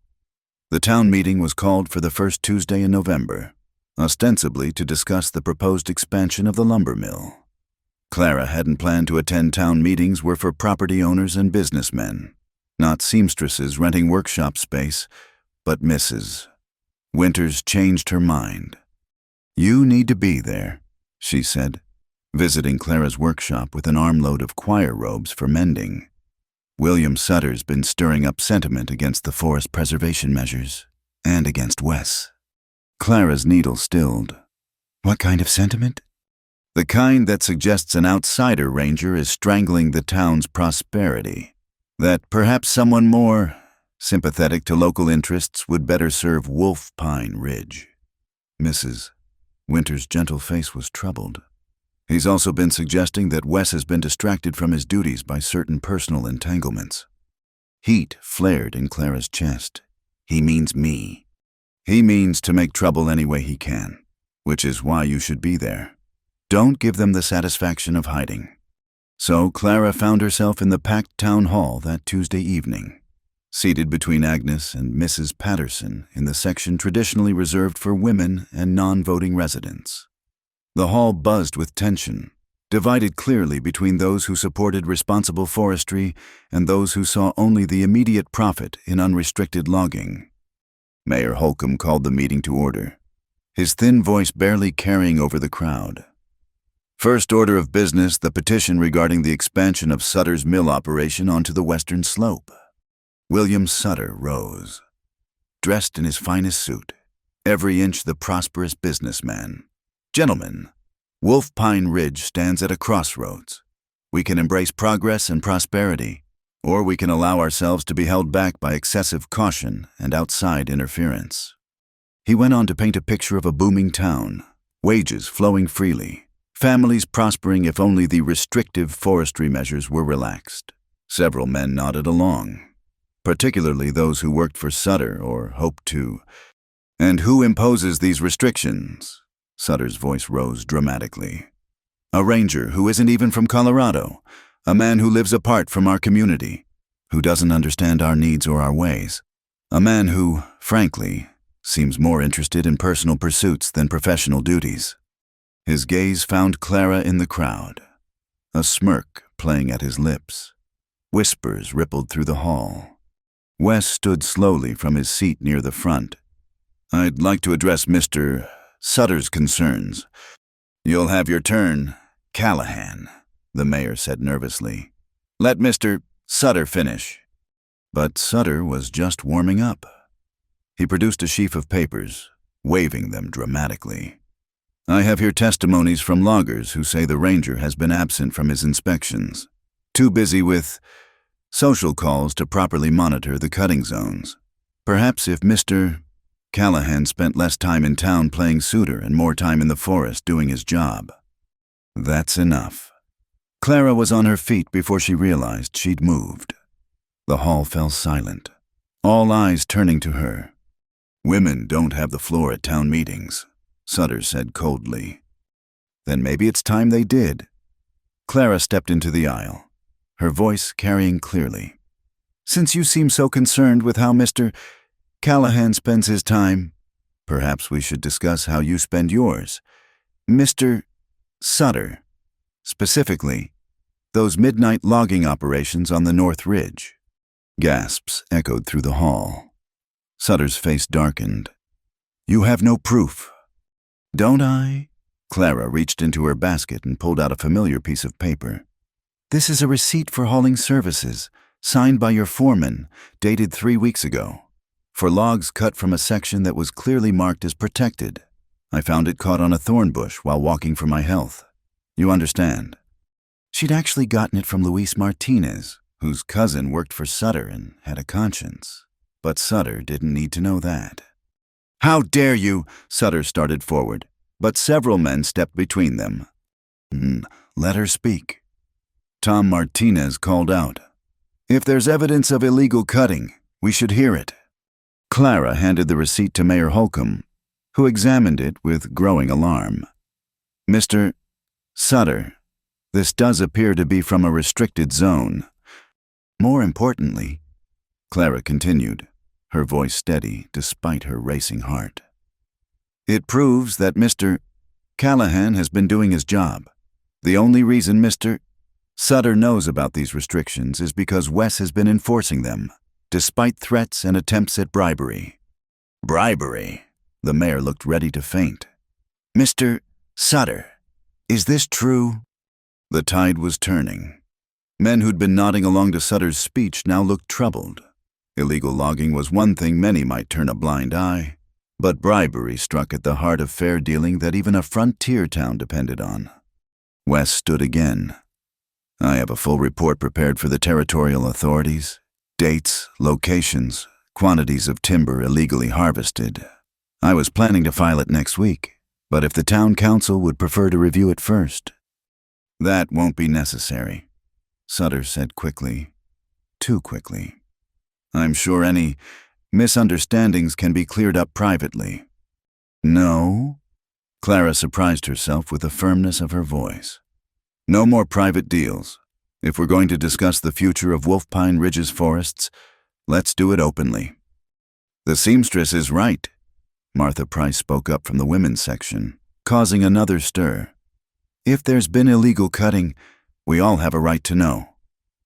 S1: The town meeting was called for the first Tuesday in November, ostensibly to discuss the proposed expansion of the lumber mill. Clara hadn't planned to attend town meetings were for property owners and businessmen, not seamstresses renting workshop space, but Mrs. Winters changed her mind. "You need to be there," she said, visiting Clara's workshop with an armload of choir robes for mending. "William Sutter's been stirring up sentiment against the forest preservation measures, and against Wes." Clara's needle stilled. "What kind of sentiment?" "The kind that suggests an outsider ranger is strangling the town's prosperity. That perhaps someone more sympathetic to local interests would better serve Wolf Pine Ridge." Mrs. Winter's gentle face was troubled. "He's also been suggesting that Wes has been distracted from his duties by certain personal entanglements." Heat flared in Clara's chest. "He means me. He means to make trouble any way he can, which is why you should be there. Don't give them the satisfaction of hiding." So Clara found herself in the packed town hall that Tuesday evening, seated between Agnes and Mrs. Patterson in the section traditionally reserved for women and non-voting residents. The hall buzzed with tension, divided clearly between those who supported responsible forestry and those who saw only the immediate profit in unrestricted logging. Mayor Holcomb called the meeting to order, his thin voice barely carrying over the crowd. "First order of business, the petition regarding the expansion of Sutter's mill operation onto the western slope." William Sutter rose, dressed in his finest suit, every inch the prosperous businessman. "Gentlemen, Wolf Pine Ridge stands at a crossroads. We can embrace progress and prosperity, or we can allow ourselves to be held back by excessive caution and outside interference." He went on to paint a picture of a booming town, wages flowing freely, families prospering if only the restrictive forestry measures were relaxed. Several men nodded along, particularly those who worked for Sutter or hoped to. "And who imposes these restrictions?" Sutter's voice rose dramatically. "A ranger who isn't even from Colorado, a man who lives apart from our community, who doesn't understand our needs or our ways, a man who, frankly, Seems more interested in personal pursuits than professional duties. His gaze found Clara in the crowd, a smirk playing at his lips. Whispers rippled through the hall. Wes stood slowly from his seat near the front. "I'd like to address Mr. Sutter's concerns." "You'll have your turn, Callahan," the mayor said nervously. "Let Mr. Sutter finish." But Sutter was just warming up. He produced a sheaf of papers, waving them dramatically. "I have here testimonies from loggers who say the ranger has been absent from his inspections, too busy with social calls to properly monitor the cutting zones. Perhaps if Mr. Callahan spent less time in town playing suitor and more time in the forest doing his job." That's enough. Clara was on her feet before she realized she'd moved. The hall fell silent, all eyes turning to her. "Women don't have the floor at town meetings," Sutter said coldly. "Then maybe it's time they did." Clara stepped into the aisle, her voice carrying clearly. "Since you seem so concerned with how Mr. Callahan spends his time, perhaps we should discuss how you spend yours. Mr. Sutter, specifically, those midnight logging operations on the North Ridge." Gasps echoed through the hall. Sutter's face darkened. "You have no proof." "Don't I?" Clara reached into her basket and pulled out a familiar piece of paper. "This is a receipt for hauling services, signed by your foreman, dated 3 weeks ago, for logs cut from a section that was clearly marked as protected. I found it caught on a thorn bush while walking for my health. You understand?" She'd actually gotten it from Luis Martinez, whose cousin worked for Sutter and had a conscience. But Sutter didn't need to know that. "How dare you!" Sutter started forward, but several men stepped between them. "Let her speak." Tom Martinez called out, "If there's evidence of illegal cutting, we should hear it." Clara handed the receipt to Mayor Holcomb, who examined it with growing alarm. "Mr. Sutter, this does appear to be from a restricted zone. More importantly," Clara continued, her voice steady despite her racing heart, "it proves that Mr. Callahan has been doing his job. The only reason Mr. Sutter knows about these restrictions is because Wes has been enforcing them, despite threats and attempts at bribery." "Bribery?" The mayor looked ready to faint. "Mr. Sutter, is this true?" The tide was turning. Men who'd been nodding along to Sutter's speech now looked troubled. Illegal logging was one thing many might turn a blind eye, but bribery struck at the heart of fair dealing that even a frontier town depended on. Wes stood again. "I have a full report prepared for the territorial authorities. Dates, locations, quantities of timber illegally harvested. I was planning to file it next week, but if the town council would prefer to review it first." "That won't be necessary," Sutter said quickly. Too quickly. "I'm sure any misunderstandings can be cleared up privately." "No?" Clara surprised herself with the firmness of her voice. "No more private deals. If we're going to discuss the future of Wolf Pine Ridge's forests, let's do it openly." "The seamstress is right," Martha Price spoke up from the women's section, causing another stir. "If there's been illegal cutting, we all have a right to know.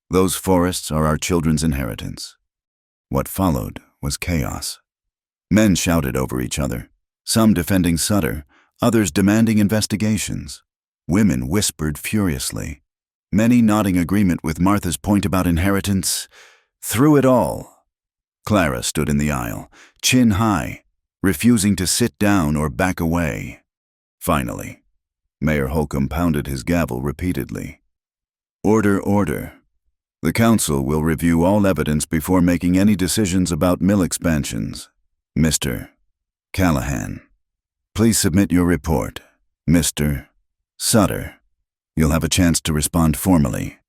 S1: Those forests are our children's inheritance." What followed was chaos. Men shouted over each other, some defending Sutter, others demanding investigations. Women whispered furiously, many nodding agreement with Martha's point about inheritance. Through it all, Clara stood in the aisle, chin high, refusing to sit down or back away. Finally, Mayor Holcomb pounded his gavel repeatedly. "Order, order. The council will review all evidence before making any decisions about mill expansions. Mr. Callahan, please submit your report. Mr. Sutter, you'll have a chance to respond formally.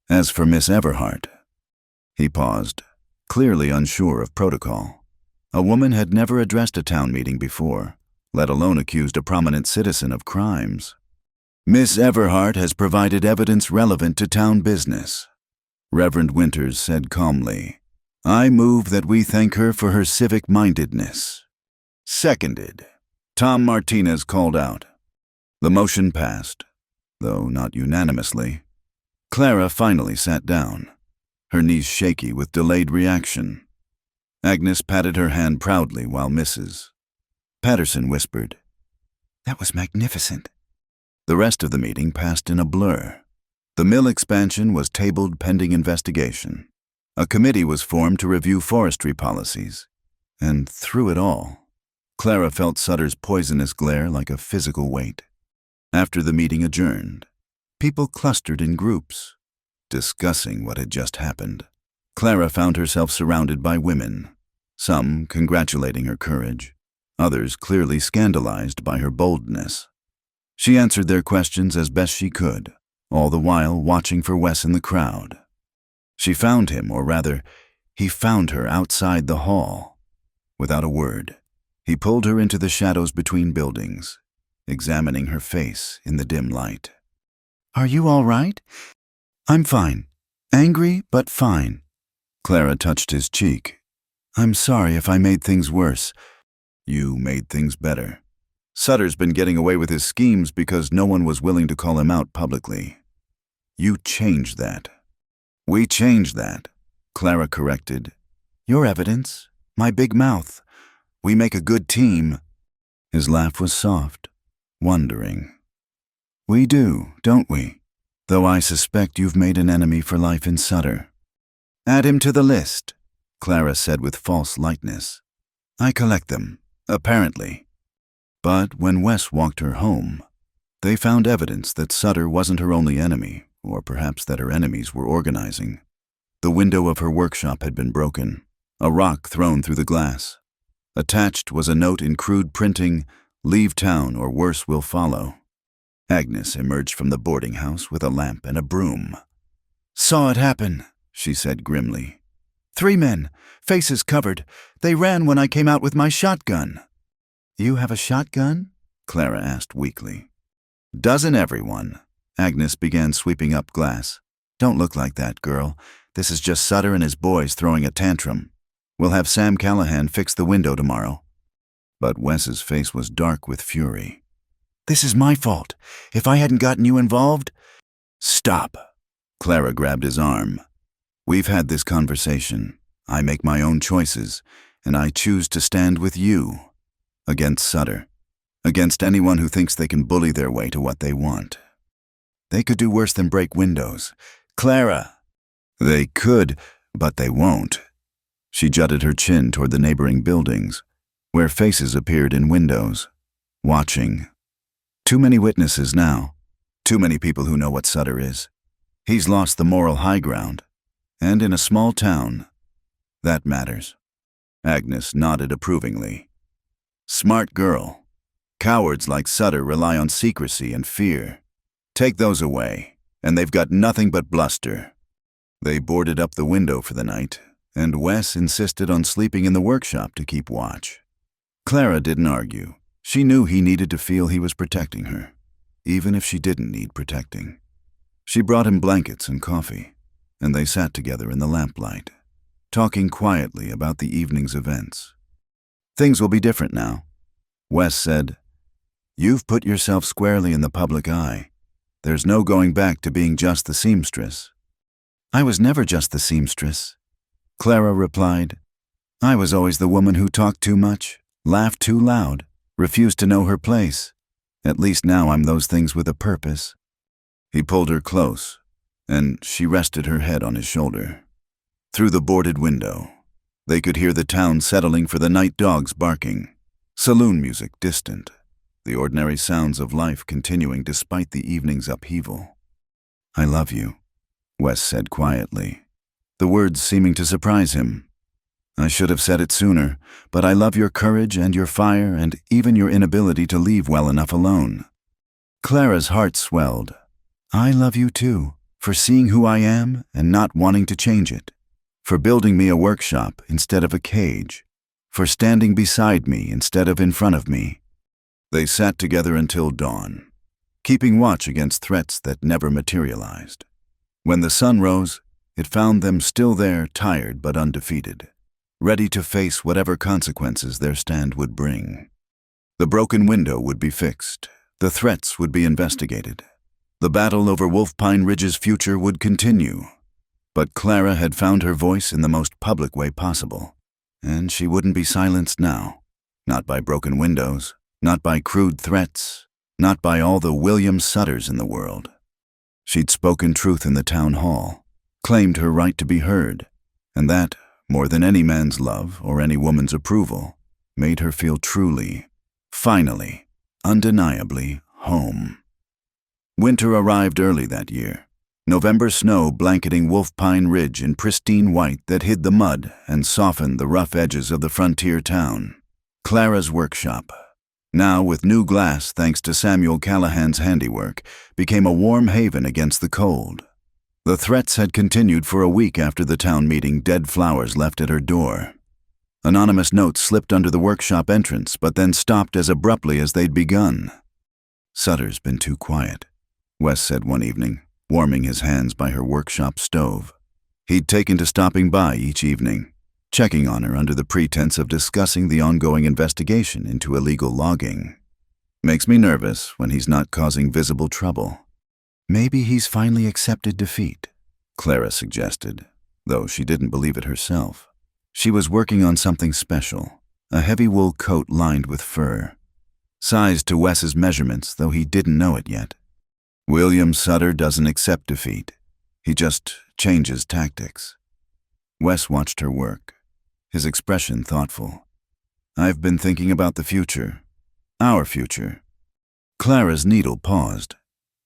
S1: As for Miss Everhart..." He paused, clearly unsure of protocol. A woman had never addressed a town meeting before, let alone accused a prominent citizen of crimes. "Miss Everhart has provided evidence relevant to town business," Reverend Winters said calmly. "I move that we thank her for her civic-mindedness." Seconded. Tom Martinez called out. The motion passed, though not unanimously. Clara finally sat down, her knees shaky with delayed reaction. Agnes patted her hand proudly while Mrs. Patterson whispered, "That was magnificent." The rest of the meeting passed in a blur. The mill expansion was tabled pending investigation. A committee was formed to review forestry policies. And through it all, Clara felt Sutter's poisonous glare like a physical weight. After the meeting adjourned, people clustered in groups, discussing what had just happened. Clara found herself surrounded by women, some congratulating her courage, others clearly scandalized by her boldness. She answered their questions as best she could, all the while watching for Wes in the crowd. She found him, or rather, he found her outside the hall. Without a word, he pulled her into the shadows between buildings, examining her face in the dim light. "Are you all right?" "I'm fine. Angry, but fine." Clara touched his cheek. "I'm sorry if I made things worse." "You made things better. Sutter's been getting away with his schemes because no one was willing to call him out publicly. You changed that." "We changed that," Clara corrected. "Your evidence, my big mouth. We make a good team." His laugh was soft, wondering. "We do, don't we? Though I suspect you've made an enemy for life in Sutter." "Add him to the list," Clara said with false lightness. "I collect them, apparently." But when Wes walked her home, they found evidence that Sutter wasn't her only enemy, or perhaps that her enemies were organizing. The window of her workshop had been broken, a rock thrown through the glass. Attached was a note in crude printing, "Leave town or worse will follow." Agnes emerged from the boarding house with a lamp and a broom. "Saw it happen," she said grimly. "3 men, faces covered. They ran when I came out with my shotgun." "You have a shotgun?" Clara asked weakly. "Doesn't everyone?" Agnes began sweeping up glass. "Don't look like that, girl. This is just Sutter and his boys throwing a tantrum. We'll have Sam Callahan fix the window tomorrow." But Wes's face was dark with fury. "This is my fault. If I hadn't gotten you involved—" "Stop." Clara grabbed his arm. "We've had this conversation. I make my own choices, and I choose to stand with you. Against Sutter. Against anyone who thinks they can bully their way to what they want. They could do worse than break windows. Clara!" "They could, but they won't." She jutted her chin toward the neighboring buildings, where faces appeared in windows, watching. Too many witnesses now. Too many people who know what Sutter is. He's lost the moral high ground. And in a small town, that matters. Agnes nodded approvingly. "Smart girl. Cowards like Sutter rely on secrecy and fear. Take those away, and they've got nothing but bluster." They boarded up the window for the night, and Wes insisted on sleeping in the workshop to keep watch. Clara didn't argue. She knew he needed to feel he was protecting her, even if she didn't need protecting. She brought him blankets and coffee, and they sat together in the lamplight, talking quietly about the evening's events. "Things will be different now," Wes said. "You've put yourself squarely in the public eye. There's no going back to being just the seamstress." "I was never just the seamstress," Clara replied. "I was always the woman who talked too much, laughed too loud, refused to know her place. At least now I'm those things with a purpose." He pulled her close, and she rested her head on his shoulder. Through the boarded window, they could hear the town settling for the night dogs barking, saloon music distant, the ordinary sounds of life continuing despite the evening's upheaval. "I love you," Wes said quietly, the words seeming to surprise him. "I should have said it sooner, but I love your courage and your fire and even your inability to leave well enough alone." Clara's heart swelled. "I love you too, for seeing who I am and not wanting to change it, for building me a workshop instead of a cage, for standing beside me instead of in front of me." They sat together until dawn, keeping watch against threats that never materialized. When the sun rose, it found them still there, tired but undefeated. ready to face whatever consequences their stand would bring. The broken window would be fixed. The threats would be investigated. The battle over Wolf Pine Ridge's future would continue. But Clara had found her voice in the most public way possible, and she wouldn't be silenced now. Not by broken windows, not by crude threats, not by all the William Sutters in the world. She'd spoken truth in the town hall, claimed her right to be heard, and that, more than any man's love or any woman's approval, made her feel truly, finally, undeniably home. Winter arrived early that year. November snow blanketing Wolf Pine Ridge in pristine white that hid the mud and softened the rough edges of the frontier town. Clara's workshop, now with new glass thanks to Samuel Callahan's handiwork, became a warm haven against the cold. The threats had continued for a week after the town meeting dead flowers left at her door. Anonymous notes slipped under the workshop entrance, but then stopped as abruptly as they'd begun. "Sutter's been too quiet," Wes said one evening, warming his hands by her workshop stove. He'd taken to stopping by each evening, checking on her under the pretense of discussing the ongoing investigation into illegal logging. "Makes me nervous when he's not causing visible trouble." "Maybe he's finally accepted defeat," Clara suggested, though she didn't believe it herself. She was working on something special, a heavy wool coat lined with fur, sized to Wes's measurements, though he didn't know it yet. William Sutter doesn't accept defeat. He just changes tactics. Wes watched her work, his expression thoughtful. "I've been thinking about the future. Our future." Clara's needle paused.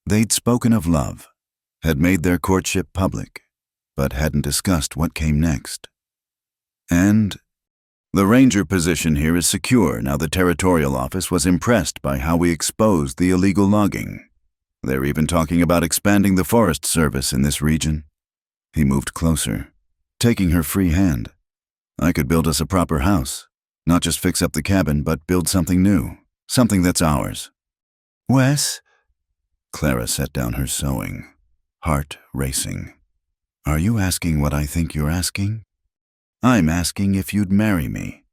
S1: They'd spoken of love, had made their courtship public, but hadn't discussed what came next. "And the ranger position here is secure now the territorial office was impressed by how we exposed the illegal logging. They're even talking about expanding the Forest Service in this region." He moved closer, taking her free hand. "I could build us a proper house, not just fix up the cabin, but build something new, something that's ours." "Wes?" Clara set down her sewing, heart racing. "Are you asking what I think you're asking?" "I'm asking if you'd marry me,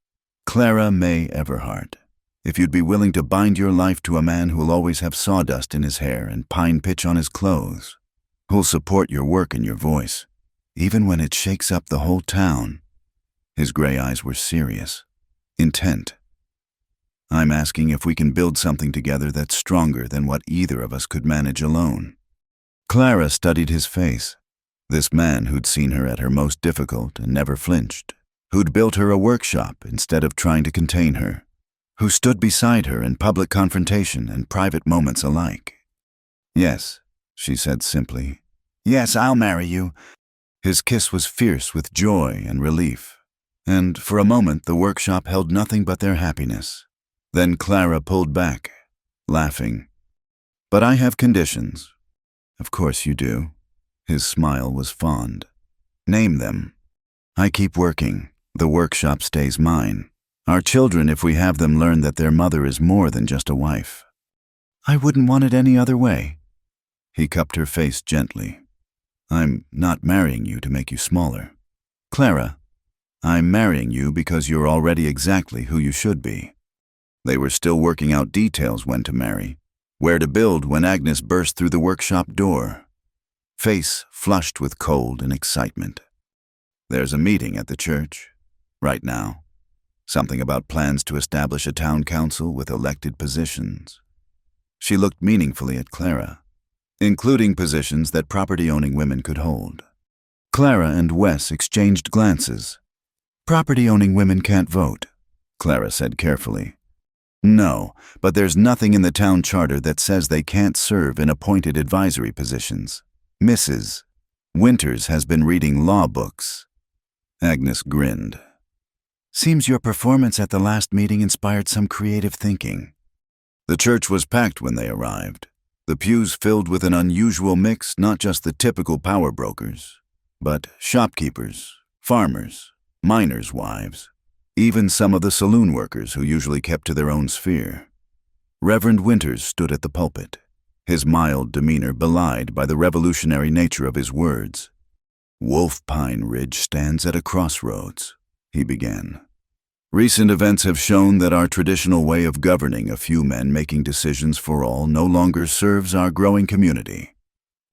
S1: Clara May Everhart. If you'd be willing to bind your life to a man who'll always have sawdust in his hair and pine pitch on his clothes, who'll support your work and your voice, even when it shakes up the whole town." His gray eyes were serious, intent. "I'm asking if we can build something together that's stronger than what either of us could manage alone." Clara studied his face. This man who'd seen her at her most difficult and never flinched, who'd built her a workshop instead of trying to contain her, who stood beside her in public confrontation and private moments alike. "Yes," she said simply. "Yes, I'll marry you." His kiss was fierce with joy and relief, and for a moment the workshop held nothing but their happiness. Then Clara pulled back, laughing. "But I have conditions." "Of course you do." His smile was fond. "Name them." "I keep working. The workshop stays mine. Our children, if we have them, learn that their mother is more than just a wife." "I wouldn't want it any other way." He cupped her face gently. "I'm not marrying you to make you smaller. Clara, I'm marrying you because you're already exactly who you should be." They were still working out details when to marry, where to build when Agnes burst through the workshop door, face flushed with cold and excitement. "There's a meeting at the church, right now. Something about plans to establish a town council with elected positions." She looked meaningfully at Clara, including positions that property-owning women could hold. Clara and Wes exchanged glances. "Property-owning women can't vote," Clara said carefully. "No, but there's nothing in the town charter that says they can't serve in appointed advisory positions. Mrs. Winters has been reading law books." Agnes grinned. "Seems your performance at the last meeting inspired some creative thinking." The church was packed when they arrived, the pews filled with an unusual mix, not just the typical power brokers, but shopkeepers, farmers, miners' wives, even some of the saloon workers who usually kept to their own sphere. Reverend Winters stood at the pulpit, his mild demeanor belied by the revolutionary nature of his words. "Wolf Pine Ridge stands at a crossroads. he began. Recent events have shown that our traditional way of governing a few men making decisions for all no longer serves our growing community.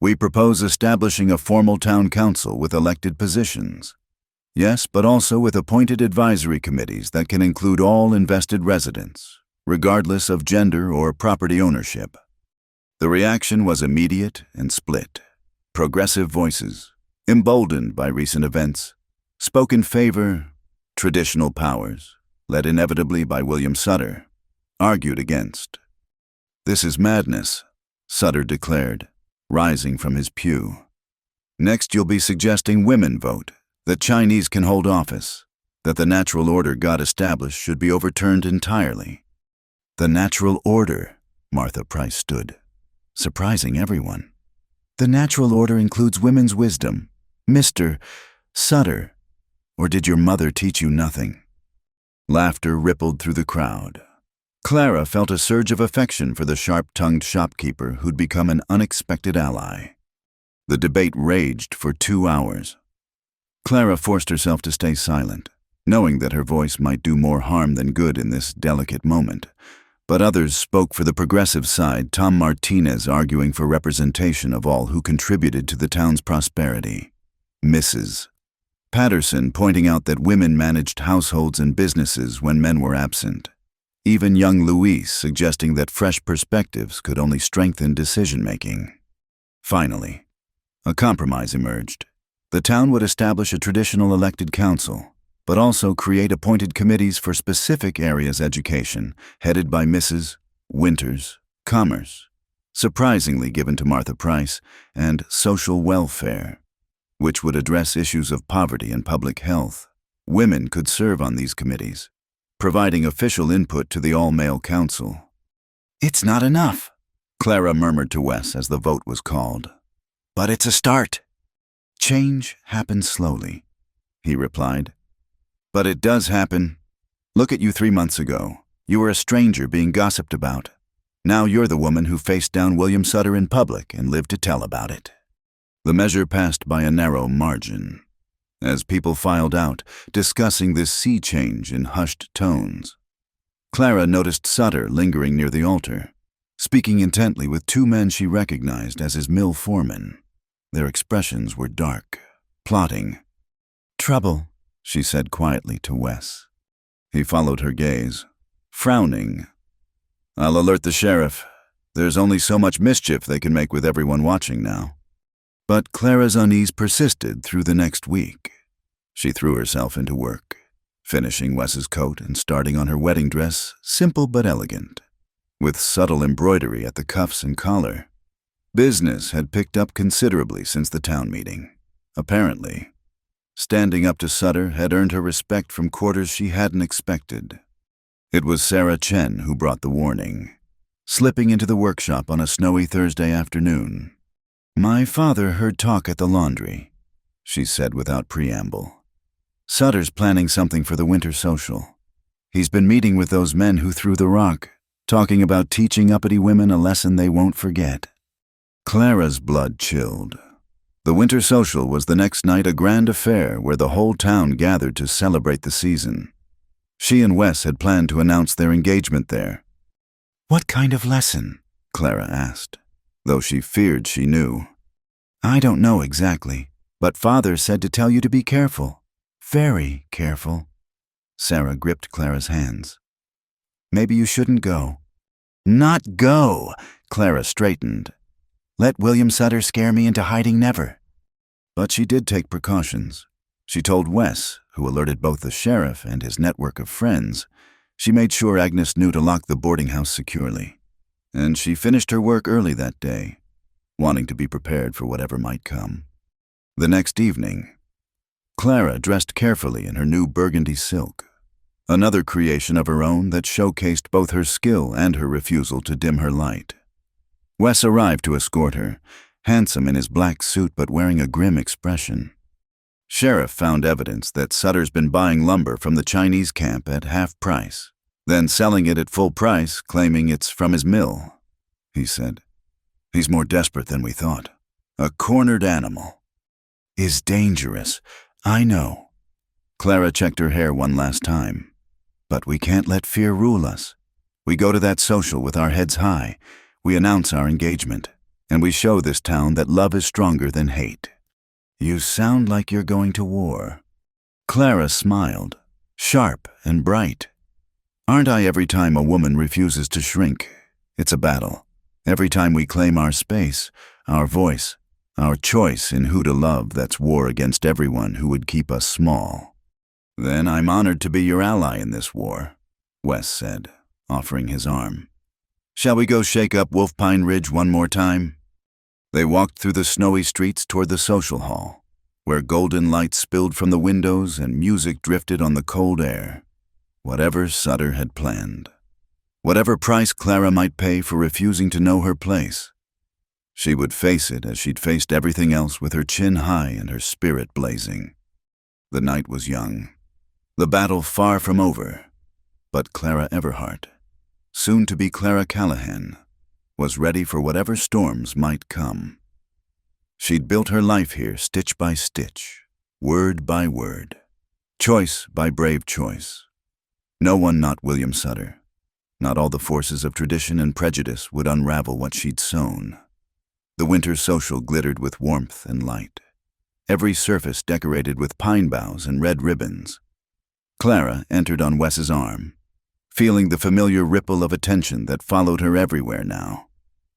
S1: We propose establishing a formal town council with elected positions. Yes, but also with appointed advisory committees that can include all invested residents, regardless of gender or property ownership. The reaction was immediate and split. Progressive voices, emboldened by recent events, spoke in favor. Traditional powers, led inevitably by William Sutter, argued against. "This is madness," Sutter declared, rising from his pew. "Next you'll be suggesting women vote, that Chinese can hold office, that the natural order God established should be overturned entirely." "The natural order," Martha Price stood, surprising everyone. "The natural order includes women's wisdom. Mr. Sutter. Or did your mother teach you nothing?" Laughter rippled through the crowd. Clara felt a surge of affection for the sharp-tongued shopkeeper who'd become an unexpected ally. The debate raged for 2 hours. Clara forced herself to stay silent, knowing that her voice might do more harm than good in this delicate moment. But others spoke for the progressive side, Tom Martinez arguing for representation of all who contributed to the town's prosperity. Mrs. Patterson pointing out that women managed households and businesses when men were absent. Even young Louise suggesting that fresh perspectives could only strengthen decision-making. Finally, a compromise emerged. The town would establish a traditional elected council, but also create appointed committees for specific areas education, headed by Mrs. Winters, commerce, surprisingly given to Martha Price, and social welfare, which would address issues of poverty and public health. Women could serve on these committees, providing official input to the all-male council. "It's not enough," Clara murmured to Wes as the vote was called. "But it's a start." "Change happens slowly," he replied. "But it does happen. Look at you 3 months ago. You were a stranger being gossiped about. Now you're the woman who faced down William Sutter in public and lived to tell about it." The measure passed by a narrow margin, as people filed out, discussing this sea change in hushed tones. Clara noticed Sutter lingering near the altar, speaking intently with 2 men she recognized as his mill foremen. Their expressions were dark, plotting. "Trouble," she said quietly to Wes. He followed her gaze, frowning. "I'll alert the sheriff. There's only so much mischief they can make with everyone watching now." But Clara's unease persisted through the next week. She threw herself into work, finishing Wes's coat and starting on her wedding dress, simple but elegant, with subtle embroidery at the cuffs and collar. Business had picked up considerably since the town meeting. Apparently, standing up to Sutter had earned her respect from quarters she hadn't expected. It was Sarah Chen who brought the warning, slipping into the workshop on a snowy Thursday afternoon. "My father heard talk at the laundry," she said without preamble. "Sutter's planning something for the winter social. He's been meeting with those men who threw the rock, talking about teaching uppity women a lesson they won't forget." Clara's blood chilled. The winter social was the next night a grand affair where the whole town gathered to celebrate the season. She and Wes had planned to announce their engagement there. "What kind of lesson?" Clara asked, though she feared she knew. "I don't know exactly, but Father said to tell you to be careful. Very careful." Sarah gripped Clara's hands. "Maybe you shouldn't go." "Not go!" Clara straightened. "Let William Sutter scare me into hiding never." But she did take precautions. She told Wes, who alerted both the sheriff and his network of friends. She made sure Agnes knew to lock the boarding house securely. And she finished her work early that day, wanting to be prepared for whatever might come. The next evening, Clara dressed carefully in her new burgundy silk, another creation of her own that showcased both her skill and her refusal to dim her light. Wes arrived to escort her, handsome in his black suit but wearing a grim expression. Sheriff found evidence that Sutter's been buying lumber from the Chinese camp at half price, then selling it at full price, claiming it's from his mill, he said. "He's more desperate than we thought. A cornered animal." "Is dangerous, I know." Clara checked her hair one last time. But we can't let fear rule us. We go to that social with our heads high. We announce our engagement. And we show this town that love is stronger than hate. You sound like you're going to war. Clara smiled, sharp and bright. Aren't I every time a woman refuses to shrink? It's a battle. Every time we claim our space, our voice, our choice in who to love, that's war against everyone who would keep us small. Then I'm honored to be your ally in this war, Wes said, offering his arm. Shall we go shake up Wolf Pine Ridge one more time? They walked through the snowy streets toward the social hall, where golden light spilled from the windows and music drifted on the cold air. Whatever Sutter had planned. Whatever price Clara might pay for refusing to know her place. She would face it as she'd faced everything else, with her chin high and her spirit blazing. The night was young. The battle far from over. But Clara Everhart, soon to be Clara Callahan, was ready for whatever storms might come. She'd built her life here stitch by stitch, word by word, choice by brave choice. No one, not William Sutter, not all the forces of tradition and prejudice, would unravel what she'd sown. The winter social glittered with warmth and light, every surface decorated with pine boughs and red ribbons. Clara entered on Wes's arm, feeling the familiar ripple of attention that followed her everywhere now.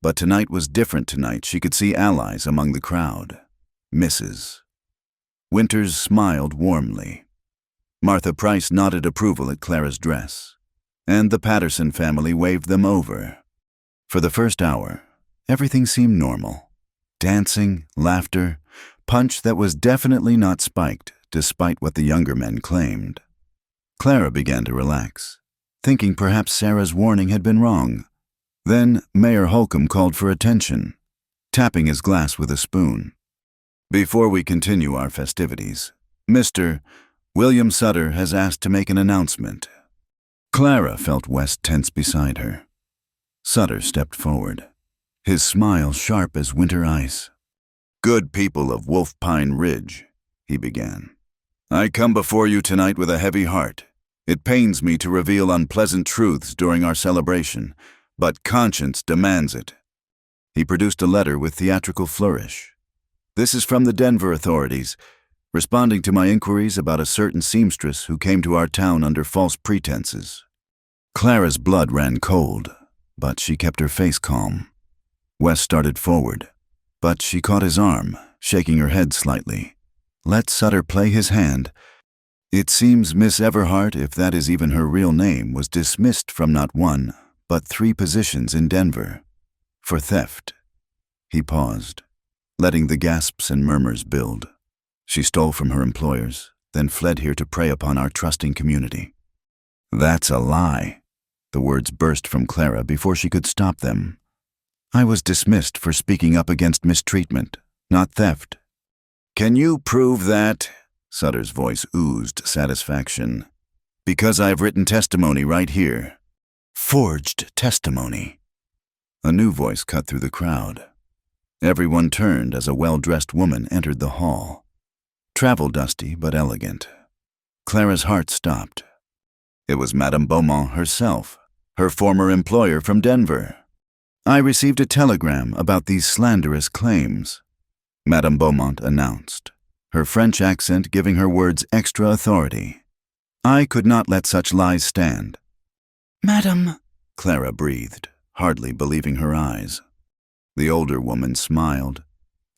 S1: But tonight was different. Tonight she could see allies among the crowd. Mrs. Winters smiled warmly. Martha Price nodded approval at Clara's dress, and the Patterson family waved them over. For the first hour, everything seemed normal. Dancing, laughter, punch that was definitely not spiked, despite what the younger men claimed. Clara began to relax, thinking perhaps Sarah's warning had been wrong. Then Mayor Holcomb called for attention, tapping his glass with a spoon. Before we continue our festivities, Mr. William Sutter has asked to make an announcement. Clara felt Wes tense beside her. Sutter stepped forward, his smile sharp as winter ice. Good people of Wolf Pine Ridge, he began. I come before you tonight with a heavy heart. It pains me to reveal unpleasant truths during our celebration, but conscience demands it. He produced a letter with theatrical flourish. This is from the Denver authorities, responding to my inquiries about a certain seamstress who came to our town under false pretenses. Clara's blood ran cold, but she kept her face calm. Wes started forward, but she caught his arm, shaking her head slightly. Let Sutter play his hand. It seems Miss Everhart, if that is even her real name, was dismissed from not one, but 3 positions in Denver. For theft. He paused, letting the gasps and murmurs build. She stole from her employers, then fled here to prey upon our trusting community. That's a lie. The words burst from Clara before she could stop them. I was dismissed for speaking up against mistreatment, not theft. Can you prove that? Sutter's voice oozed satisfaction. Because I've written testimony right here. Forged testimony. A new voice cut through the crowd. Everyone turned as a well-dressed woman entered the hall. Travel-dusty but elegant. Clara's heart stopped. It was Madame Beaumont herself, her former employer from Denver. I received a telegram about these slanderous claims, Madame Beaumont announced, her French accent giving her words extra authority. I could not let such lies stand. Madam, Clara breathed, hardly believing her eyes. The older woman smiled.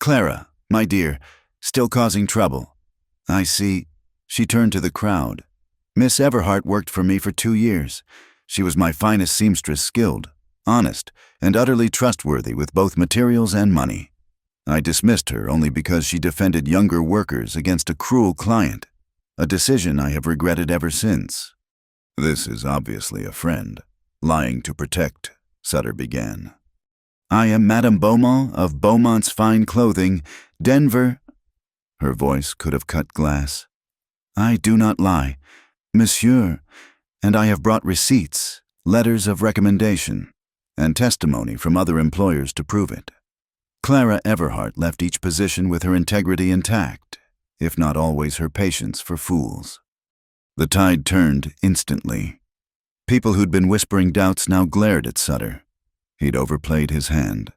S1: Clara, my dear, still causing trouble. I see. She turned to the crowd. Miss Everhart worked for me for 2 years. She was my finest seamstress, skilled, honest, and utterly trustworthy with both materials and money. I dismissed her only because she defended younger workers against a cruel client, a decision I have regretted ever since. This is obviously a friend, lying to protect, Sutter began. I am Madame Beaumont of Beaumont's Fine Clothing, Denver. Her voice could have cut glass. I do not lie, Monsieur, and I have brought receipts, letters of recommendation, and testimony from other employers to prove it. Clara Everhart left each position with her integrity intact, if not always her patience for fools. The tide turned instantly. People who'd been whispering doubts now glared at Sutter. He'd overplayed his hand,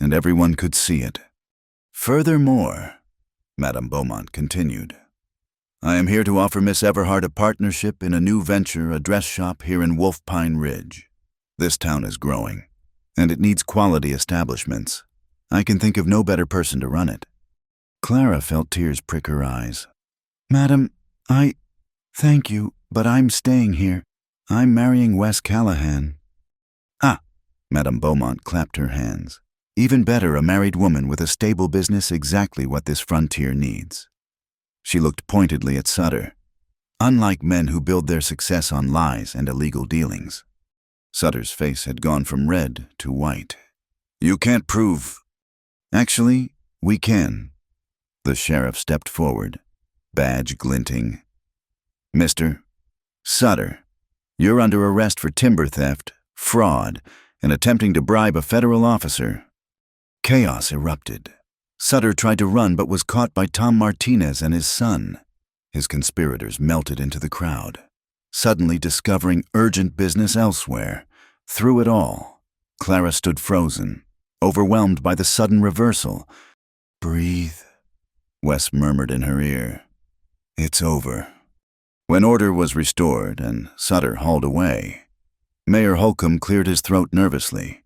S1: and everyone could see it. Furthermore, Madame Beaumont continued, I am here to offer Miss Everhart a partnership in a new venture, a dress shop here in Wolf Pine Ridge. This town is growing, and it needs quality establishments. I can think of no better person to run it. Clara felt tears prick her eyes. Madam, thank you, but I'm staying here. I'm marrying Wes Callahan. Ah, Madame Beaumont clapped her hands. Even better, a married woman with a stable business, exactly what this frontier needs. She looked pointedly at Sutter. Unlike men who build their success on lies and illegal dealings. Sutter's face had gone from red to white. You can't prove. Actually, we can. The sheriff stepped forward, badge glinting. Mr. Sutter, you're under arrest for timber theft, fraud, and attempting to bribe a federal officer. Chaos erupted. Sutter tried to run but was caught by Tom Martinez and his son. His conspirators melted into the crowd, suddenly discovering urgent business elsewhere. Through it all, Clara stood frozen, overwhelmed by the sudden reversal. Breathe, Wes murmured in her ear. It's over. When order was restored and Sutter hauled away, Mayor Holcomb cleared his throat nervously.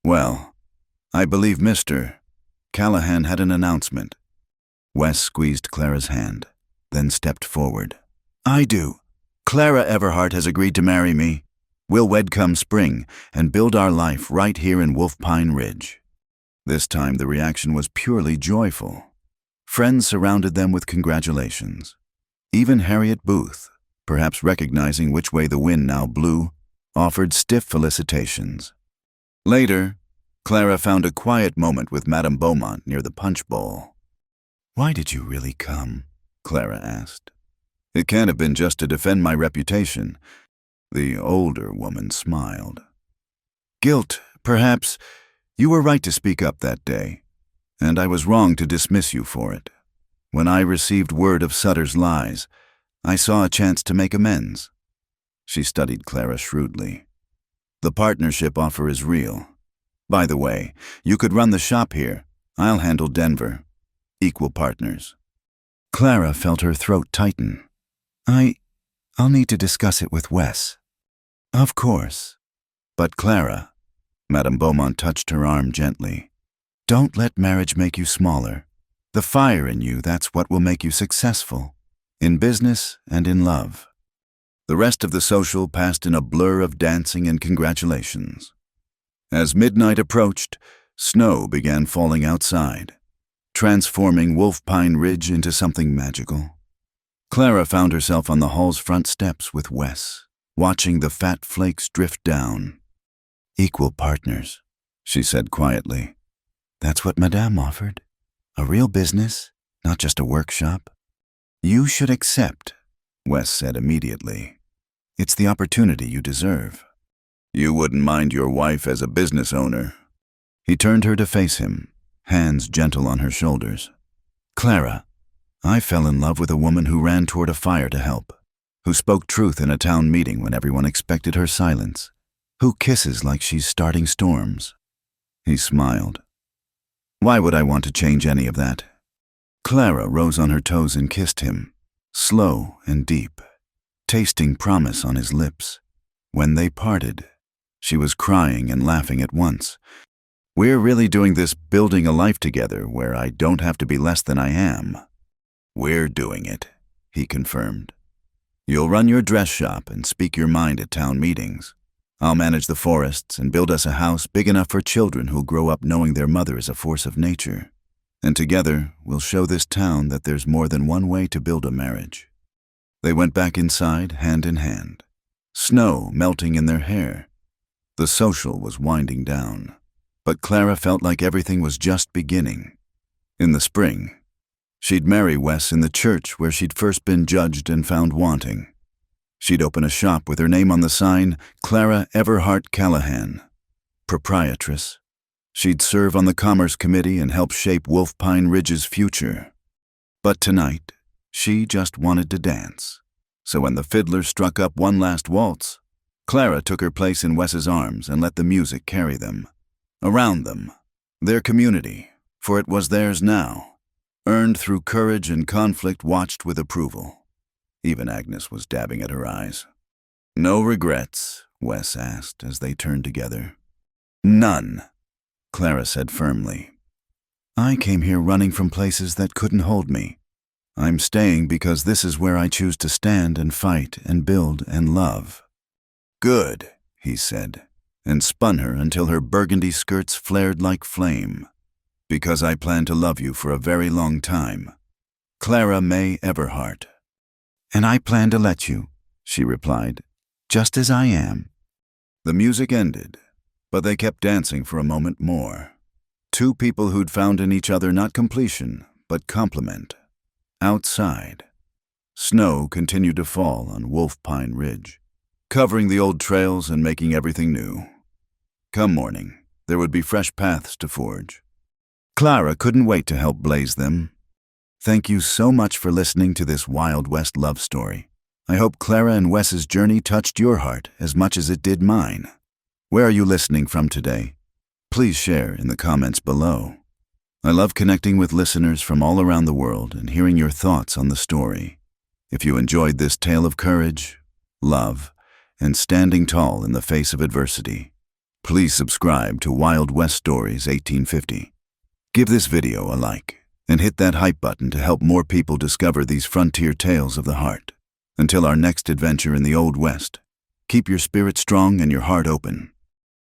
S1: Well, I believe Mr. Callahan had an announcement. Wes squeezed Clara's hand, then stepped forward. I do. Clara Everhart has agreed to marry me. We'll wed come spring and build our life right here in Wolf Pine Ridge. This time the reaction was purely joyful. Friends surrounded them with congratulations. Even Harriet Booth, perhaps recognizing which way the wind now blew, offered stiff felicitations. Later, Clara found a quiet moment with Madame Beaumont near the punch bowl. Why did you really come? Clara asked. It can't have been just to defend my reputation. The older woman smiled. Guilt, perhaps. You were right to speak up that day, and I was wrong to dismiss you for it. When I received word of Sutter's lies, I saw a chance to make amends. She studied Clara shrewdly. The partnership offer is real. By the way, you could run the shop here. I'll handle Denver. Equal partners. Clara felt her throat tighten. I'll need to discuss it with Wes. Of course. But Clara, Madame Beaumont touched her arm gently. Don't let marriage make you smaller. The fire in you, that's what will make you successful. In business and in love. The rest of the social passed in a blur of dancing and congratulations. As midnight approached, snow began falling outside, transforming Wolf Pine Ridge into something magical. Clara found herself on the hall's front steps with Wes, watching the fat flakes drift down. Equal partners, she said quietly. That's what Madame offered. A real business, not just a workshop. You should accept, Wes said immediately. It's the opportunity you deserve. You wouldn't mind your wife as a business owner. He turned her to face him, hands gentle on her shoulders. Clara, I fell in love with a woman who ran toward a fire to help, who spoke truth in a town meeting when everyone expected her silence, who kisses like she's starting storms. He smiled. Why would I want to change any of that? Clara rose on her toes and kissed him, slow and deep, tasting promise on his lips. When they parted, she was crying and laughing at once. We're really doing this, building a life together where I don't have to be less than I am. We're doing it, he confirmed. You'll run your dress shop and speak your mind at town meetings. I'll manage the forests and build us a house big enough for children who'll grow up knowing their mother is a force of nature. And together, we'll show this town that there's more than one way to build a marriage. They went back inside, hand in hand, snow melting in their hair. The social was winding down, but Clara felt like everything was just beginning. In the spring, she'd marry Wes in the church where she'd first been judged and found wanting. She'd open a shop with her name on the sign, Clara Everhart Callahan, proprietress. She'd serve on the Commerce Committee and help shape Wolf Pine Ridge's future. But tonight, she just wanted to dance. So when the fiddler struck up one last waltz, Clara took her place in Wes's arms and let the music carry them. Around them, their community, for it was theirs now, earned through courage and conflict, watched with approval. Even Agnes was dabbing at her eyes. "No regrets?" Wes asked as they turned together. "None," Clara said firmly. "I came here running from places that couldn't hold me. I'm staying because this is where I choose to stand and fight and build and love." "Good," he said, and spun her until her burgundy skirts flared like flame. "Because I plan to love you for a very long time. Clara May Everhart." "And I plan to let you," she replied, "just as I am." The music ended, but they kept dancing for a moment more. Two people who'd found in each other not completion, but complement. Outside, snow continued to fall on Wolf Pine Ridge, covering the old trails and making everything new. Come morning, there would be fresh paths to forge. Clara couldn't wait to help blaze them. Thank you so much for listening to this Wild West love story. I hope Clara and Wes's journey touched your heart as much as it did mine. Where are you listening from today? Please share in the comments below. I love connecting with listeners from all around the world and hearing your thoughts on the story. If you enjoyed this tale of courage, love, and standing tall in the face of adversity, please subscribe to Wild West Stories 1850. Give this video a like and hit that hype button to help more people discover these frontier tales of the heart. Until our next adventure in the Old West, keep your spirit strong and your heart open.